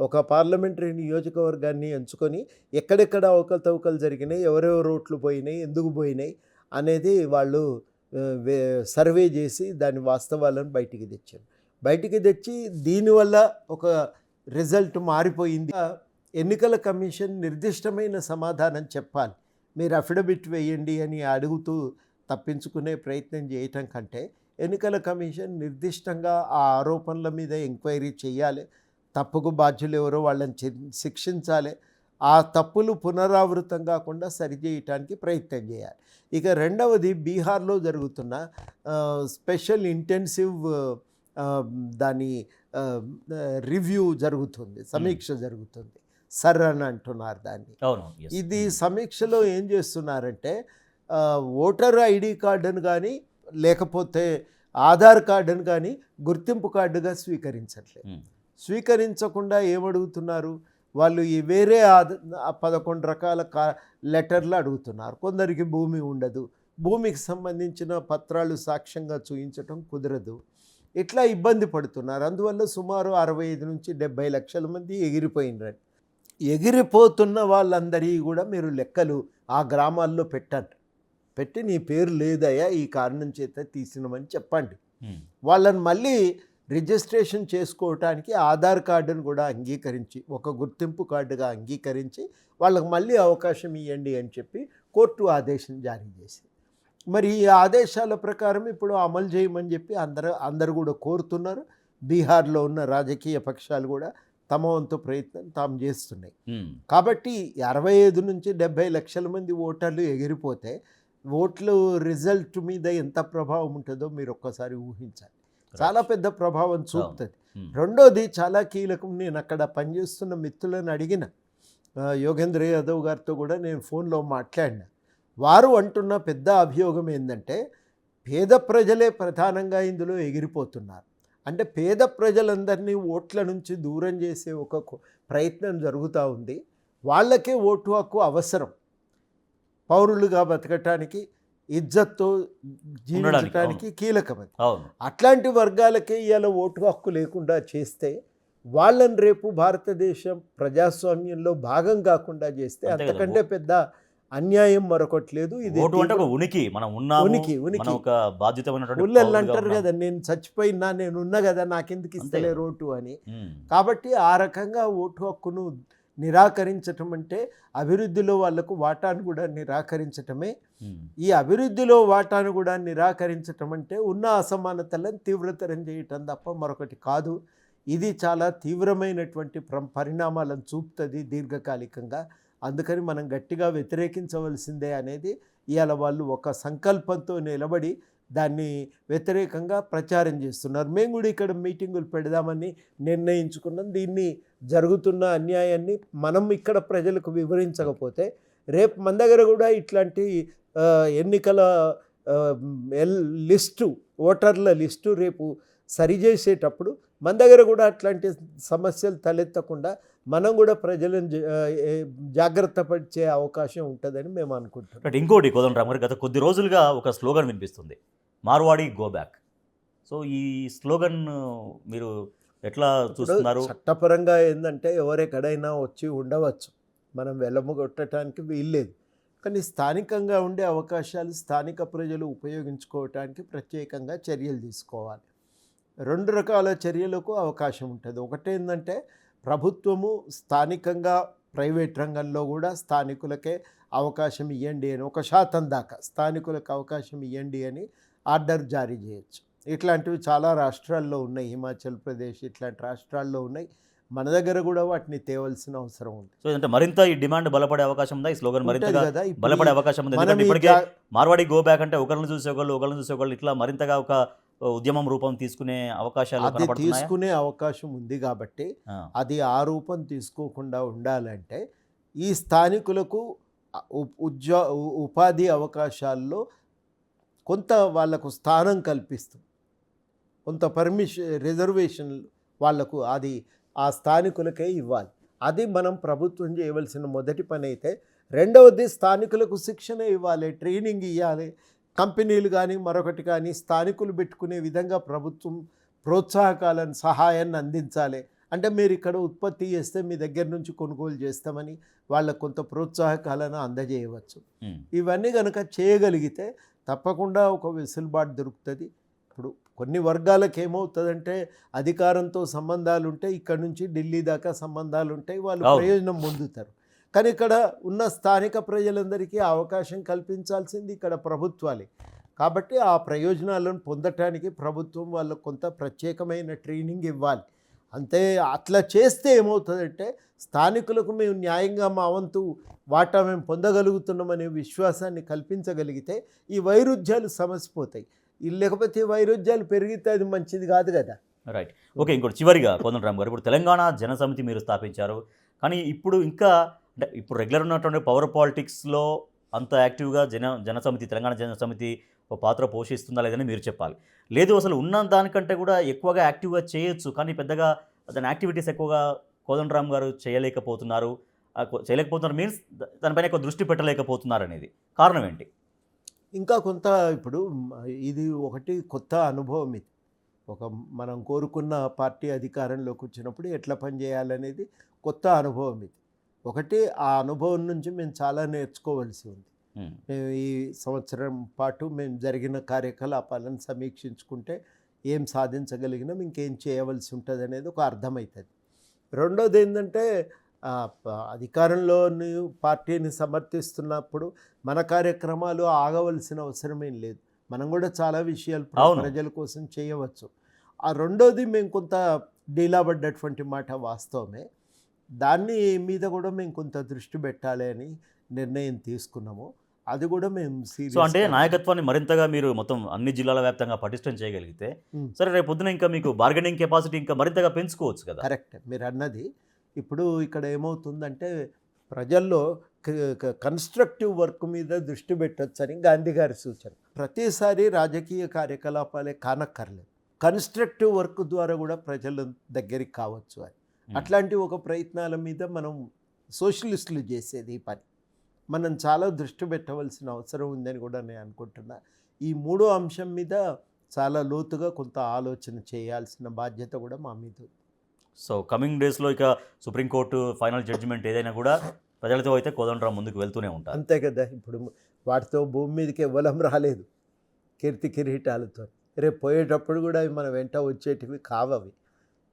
ఒక పార్లమెంటరీ నియోజకవర్గాన్ని ఎంచుకొని ఎక్కడెక్కడ అవకతవకలు జరిగినాయి, ఎవరెవరు ఓట్లు పోయినాయి, ఎందుకు పోయినాయి అనేది వాళ్ళు సర్వే చేసి దాని వాస్తవాలను బయటికి తెచ్చి దీనివల్ల ఒక రిజల్ట్ మారిపోయింది. ఎన్నికల కమిషన్ నిర్దిష్టమైన సమాధానం చెప్పాలి. మీరు అఫిడవిట్ వేయండి అని అడుగుతూ తప్పించుకునే ప్రయత్నం చేయటం కంటే, ఎన్నికల కమిషన్ నిర్దిష్టంగా ఆ ఆరోపణల మీద ఎంక్వైరీ చేయాలి, తప్పుకు బాధ్యులు ఎవరో వాళ్ళని శిక్షించాలి, ఆ తప్పులు పునరావృతం కాకుండా సరిచేయటానికి ప్రయత్నం చేయాలి. ఇక రెండవది, బీహార్లో జరుగుతున్న స్పెషల్ ఇంటెన్సివ్ దాని రివ్యూ జరుగుతుంది, సమీక్ష జరుగుతుంది, సర్ అని అంటున్నారు దాన్ని. ఇది సమీక్షలో ఏం చేస్తున్నారంటే, ఓటర్ ఐడి కార్డును కానీ లేకపోతే ఆధార్ కార్డును కానీ గుర్తింపు కార్డుగా స్వీకరించకుండా ఏమడుగుతున్నారు వాళ్ళు, ఈ వేరే 11 రకాల లెటర్లు అడుగుతున్నారు. కొందరికి భూమి ఉండదు, భూమికి సంబంధించిన పత్రాలు సాక్ష్యంగా చూపించటం కుదరదు, ఇట్లా ఇబ్బంది పడుతున్నారు. అందువల్ల సుమారు 65 నుంచి 70 లక్షల మంది ఎగిరిపోయినారు. ఎగిరిపోతున్న వాళ్ళందరి కూడా మీరు లెక్కలు ఆ గ్రామాల్లో పెట్టి నీ పేరు లేదయ్యా, ఈ కారణం చేత తీసినమని చెప్పండి. వాళ్ళని మళ్ళీ రిజిస్ట్రేషన్ చేసుకోవటానికి ఆధార్ కార్డును కూడా అంగీకరించి, ఒక గుర్తింపు కార్డుగా అంగీకరించి వాళ్ళకి మళ్ళీ అవకాశం ఇవ్వండి అని చెప్పి కోర్టు ఆదేశం జారీ చేసింది. మరి ఈ ఆదేశాల ప్రకారం ఇప్పుడు అమలు చేయమని చెప్పి అందరు కూడా కోరుతున్నారు. బీహార్లో ఉన్న రాజకీయ పక్షాలు కూడా తమ వంతు ప్రయత్నం తాము చేస్తున్నాయి. కాబట్టి 65 నుంచి 70 లక్షల మంది ఓటర్లు ఎగిరిపోతే ఓట్లు రిజల్ట్ మీద ఎంత ప్రభావం ఉంటుందో మీరు ఒక్కసారి ఊహించాలి. చాలా పెద్ద ప్రభావం చూపుతుంది. రెండోది చాలా కీలకం. నేను అక్కడ పనిచేస్తున్న మిత్రులను అడిగిన యోగేంద్ర యాదవ్ గారితో కూడా నేను ఫోన్లో మాట్లాడినా. వారు అంటున్న పెద్ద అభియోగం ఏంటంటే పేద ప్రజలే ప్రధానంగా ఇందులో ఎగిరిపోతున్నారు. అంటే పేద ప్రజలందరినీ ఓట్ల నుంచి దూరం చేసే ఒక ప్రయత్నం జరుగుతూ ఉంది. వాళ్ళకే ఓటు హక్కు అవసరం, పౌరులుగా బతకటానికి, ఇజ్జత్తో జీవించడానికి కీలకమైంది. అట్లాంటి వర్గాలకే ఇవాళ ఓటు హక్కు లేకుండా చేస్తే వాళ్ళని రేపు భారతదేశం ప్రజాస్వామ్యంలో భాగం కాకుండా చేస్తే అంతకంటే పెద్ద అన్యాయం మరొకటి లేదు. ఇది ఉనికి ఒక బాధ్యత అంటారు కదా, నేను చచ్చిపోయినా నేను ఉన్నా కదా నాకెందుకు ఇస్తలేరు ఓటు అని. కాబట్టి ఆ రకంగా ఓటు హక్కును నిరాకరించటం అంటే అభివృద్ధిలో వాళ్లకు వాటాను కూడా నిరాకరించటమే. ఈ అభివృద్ధిలో వాటాను కూడా నిరాకరించటం అంటే ఉన్న అసమానతలను తీవ్రతరం చేయటం తప్ప మరొకటి కాదు. ఇది చాలా తీవ్రమైనటువంటి పరిణామాలను చూపుతుంది దీర్ఘకాలికంగా. అందుకని మనం గట్టిగా వ్యతిరేకించవలసిందే అనేది ఇవాళ వాళ్ళు ఒక సంకల్పంతో నిలబడి దాన్ని వ్యతిరేకంగా ప్రచారం చేస్తున్నారు. మేము కూడా ఇక్కడ మీటింగులు పెడదామని నిర్ణయించుకున్నాం. దీన్ని జరుగుతున్న అన్యాయాన్ని మనం ఇక్కడ ప్రజలకు వివరించకపోతే రేపు మన దగ్గర కూడా ఇట్లాంటి ఎన్నికల లిస్టు, ఓటర్ల లిస్టు రేపు సరిచేసేటప్పుడు మన దగ్గర కూడా అట్లాంటి సమస్యలు తలెత్తకుండా మనం కూడా ప్రజలను జాగ్రత్త పరిచే అవకాశం ఉంటుందని మేము అనుకుంటున్నాం. ఇంకోటి కోదండరామ్ గారు, గత కొద్ది రోజులుగా ఒక స్లోగన్ వినిపిస్తుంది, మార్వాడి గో బ్యాక్. సో ఈ స్లోగన్ మీరు ఎట్లా చూస్తున్నారు? చట్టపరంగా ఏంటంటే ఎవరెక్కడైనా వచ్చి ఉండవచ్చు, మనం వెలముగొట్టడానికి వీల్లేదు. కానీ స్థానికంగా ఉండే అవకాశాలు స్థానిక ప్రజలు ఉపయోగించుకోవటానికి ప్రత్యేకంగా చర్యలు తీసుకోవాలి. 2 రకాల చర్యలకు అవకాశం ఉంటుంది. ఒకటేంటంటే ప్రభుత్వము స్థానికంగా ప్రైవేట్ రంగంలో కూడా స్థానికులకే అవకాశం ఇవ్వండి అని, 1% దాకా స్థానికులకు అవకాశం ఇవ్వండి అని ఆర్డర్ జారీ చేయొచ్చు. ఇట్లాంటివి చాలా రాష్ట్రాల్లో ఉన్నాయి. హిమాచల్ ప్రదేశ్ ఇట్లాంటి రాష్ట్రాల్లో ఉన్నాయి. మన దగ్గర కూడా వాటిని తేవాల్సిన అవసరం ఉంది. సో అంటే మరింత ఈ డిమాండ్ బలపడే అవకాశం ఉందా? ఈ స్లోగన్ మరింతగా బలపడే అవకాశం ఉంది. ఎందుకంటే ఇప్పటికే మార్వాడి గో బ్యాక్ అంటే ఒకరిని చూసే ఒకళ్ళు ఇట్లా మరింతగా ఒక ఉద్యమం రూపం తీసుకునే అవకాశం ఉంది. కాబట్టి అది ఆ రూపం తీసుకోకుండా ఉండాలంటే ఈ స్థానికులకు ఉపాధి అవకాశాల్లో కొంత వాళ్లకు స్థానం కల్పిస్తుంది, కొంత రిజర్వేషన్ వాళ్లకు అది ఆ స్థానికులకే ఇవ్వాలి. అది మనం ప్రభుత్వం చేయవలసిన మొదటి పని అయితే. రెండవది స్థానికులకు శిక్షణ ఇవ్వాలి, ట్రైనింగ్ ఇవ్వాలి. కంపెనీలు కానీ మరొకటి కానీ స్థానికులు పెట్టుకునే విధంగా ప్రభుత్వం ప్రోత్సాహకాలను సహాయాన్ని అందించాలి. అంటే మీరు ఇక్కడ ఉత్పత్తి చేస్తే మీ దగ్గర నుంచి కొనుగోలు చేస్తామని వాళ్ళకు కొంత ప్రోత్సాహకాలను అందజేయవచ్చు. ఇవన్నీ కనుక చేయగలిగితే తప్పకుండా ఒక వెసులుబాటు దొరుకుతుంది. ఇప్పుడు కొన్ని వర్గాలకు ఏమవుతుందంటే అధికారంతో సంబంధాలు ఉంటాయి, ఇక్కడ నుంచి ఢిల్లీ దాకా సంబంధాలు ఉంటాయి, వాళ్ళు ప్రయోజనం పొందుతారు. కానీ ఇక్కడ ఉన్న స్థానిక ప్రజలందరికీ అవకాశం కల్పించాల్సింది ఇక్కడ ప్రభుత్వాలే. కాబట్టి ఆ ప్రయోజనాలను పొందటానికి ప్రభుత్వం వాళ్ళకు కొంత ప్రత్యేకమైన ట్రైనింగ్ ఇవ్వాలి. అంతే. అట్లా చేస్తే ఏమవుతుందంటే స్థానికులకు మేము న్యాయంగా మా వంతు వాటా మేము పొందగలుగుతున్నామనే విశ్వాసాన్ని కల్పించగలిగితే ఈ వైరుధ్యాలు సమసిపోతాయి. లేకపోతే వైరుధ్యాలు పెరిగితే అది మంచిది కాదు కదా. రైట్. ఓకే. ఇంకోటి చివరిగా కోదండరామ్ గారు, ఇప్పుడు తెలంగాణ జనసమితి మీరు స్థాపించారు. కానీ ఇప్పుడు ఇంకా అంటే ఇప్పుడు రెగ్యులర్ ఉన్నటువంటి పవర్ పాలిటిక్స్లో అంత యాక్టివ్గా జనసమితి తెలంగాణ జనసమితి ఒక పాత్ర పోషిస్తుందా లేదని మీరు చెప్పాలి. లేదు, అసలు ఉన్న దానికంటే కూడా ఎక్కువగా యాక్టివ్గా చేయొచ్చు, కానీ పెద్దగా దాని యాక్టివిటీస్ ఎక్కువగా కోదండరామ్ గారు చేయలేకపోతున్నారు మీన్స్ దానిపైన ఎక్కువ దృష్టి పెట్టలేకపోతున్నారు అనేది కారణం ఏంటి? ఇంకా కొంత ఇప్పుడు ఇది ఒకటి కొత్త అనుభవం. ఇది ఒక మనం కోరుకున్న పార్టీ అధికారంలోకి వచ్చినప్పుడు ఎట్లా పనిచేయాలనేది కొత్త అనుభవం. ఇది ఒకటి. ఆ అనుభవం నుంచి మేము చాలా నేర్చుకోవాల్సి ఉంది. మేము ఈ సంవత్సరం పాటు మేము జరిగిన కార్యకలాపాలను సమీక్షించుకుంటే ఏం సాధించగలిగినాం, ఇంకేం చేయవలసి ఉంటుంది అనేది ఒక అర్థమవుతుంది. రెండోది ఏంటంటే అధికారంలో పార్టీని సమర్థిస్తున్నప్పుడు మన కార్యక్రమాలు ఆగవలసిన అవసరమేం లేదు. మనం కూడా చాలా విషయాలు అవును. ప్రజల కోసం చేయవచ్చు. ఆ రెండోది మేము కొంత డీలాబడ్డటువంటి మాట వాస్తవమే. దాన్ని మీద కూడా మేము కొంత దృష్టి పెట్టాలి అని నిర్ణయం తీసుకున్నాము. అది కూడా మేము సో అంటే సీరియస్ నాయకత్వాన్ని మరింతగా మీరు మొత్తం అన్ని జిల్లాల వ్యాప్తంగా పటిష్టం చేయగలిగితే సరే రేపు పొద్దున ఇంకా మీకు బార్గెనింగ్ కెపాసిటీ ఇంకా మరింతగా పెంచుకోవచ్చు కదా. కరెక్ట్ మీరు అన్నది. ఇప్పుడు ఇక్కడ ఏమవుతుందంటే ప్రజల్లో కన్స్ట్రక్టివ్ వర్క్ మీద దృష్టి పెట్టొచ్చని గాంధీ గారి సూచన. ప్రతిసారి రాజకీయ కార్యకలాపాలే కానక్కర్లేదు, కన్స్ట్రక్టివ్ వర్క్ ద్వారా కూడా ప్రజల దగ్గరికి కావచ్చు అని. అట్లాంటి ఒక ప్రయత్నాల మీద మనం సోషలిస్టులు చేసేది ఈ పని. మనం చాలా దృష్టి పెట్టవలసిన అవసరం ఉందని కూడా నేను అనుకుంటున్నా. ఈ మూడో అంశం మీద చాలా లోతుగా కొంత ఆలోచన చేయాల్సిన బాధ్యత కూడా మా మీద ఉంది. సో కమింగ్ డేస్లో ఇక సుప్రీంకోర్టు ఫైనల్ జడ్జిమెంట్ ఏదైనా కూడా ప్రజలతో అయితే కోదండరాం ముందుకు వెళ్తూనే ఉంటారు. అంతే కదా. ఇప్పుడు వాటితో భూమి మీదకి ఇవ్వలం రాలేదు కీర్తి కిరీటాలతో. రేపు పోయేటప్పుడు కూడా అవి మన వెంట వచ్చేటివి కావవి.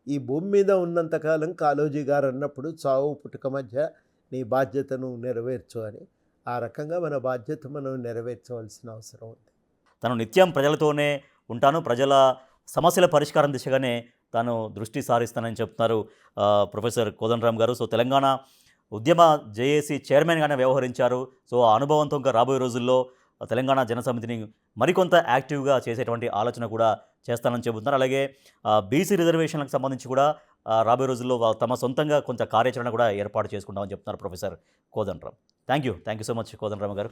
ఈ భూమి మీద ఉన్నంతకాలం కాళోజీ గారు అన్నప్పుడు చావు పుట్టుక మధ్య నీ బాధ్యతను నెరవేర్చు అని. ఆ రకంగా మన బాధ్యత మనం నెరవేర్చవలసిన అవసరం ఉంది. తను నిత్యం ప్రజలతోనే ఉంటాను, ప్రజల సమస్యల పరిష్కారం దిశగానే తాను దృష్టి సారిస్తానని చెప్తున్నారు ప్రొఫెసర్ కోదండరాం గారు. సో తెలంగాణ ఉద్యమ జేఏసీ చైర్మన్గానే వ్యవహరించారు. సో ఆ అనుభవంతో ఇంకా రాబోయే రోజుల్లో తెలంగాణ జనసమితిని మరికొంత యాక్టివ్గా చేసేటువంటి ఆలోచన కూడా చేస్తానని చెబుతున్నారు. అలాగే బీసీ రిజర్వేషన్లకు సంబంధించి కూడా రాబోయే రోజుల్లో తమ సొంతంగా కొంత కార్యాచరణ కూడా ఏర్పాటు చేసుకుంటామని చెప్తున్నారు professor Kodandaram. Thank you so much Kodandaram గారు.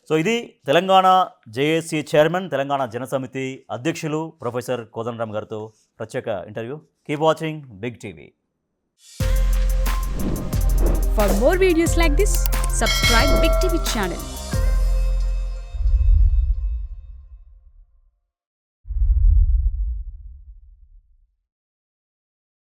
సో ఇది తెలంగాణ జేఏసీ చైర్మన్, తెలంగాణ జనసమితి అధ్యక్షులు ప్రొఫెసర్ కోదండరాం గారితో ప్రత్యేక interview. Keep watching big TV. For more videos like this, subscribe Big TV channel.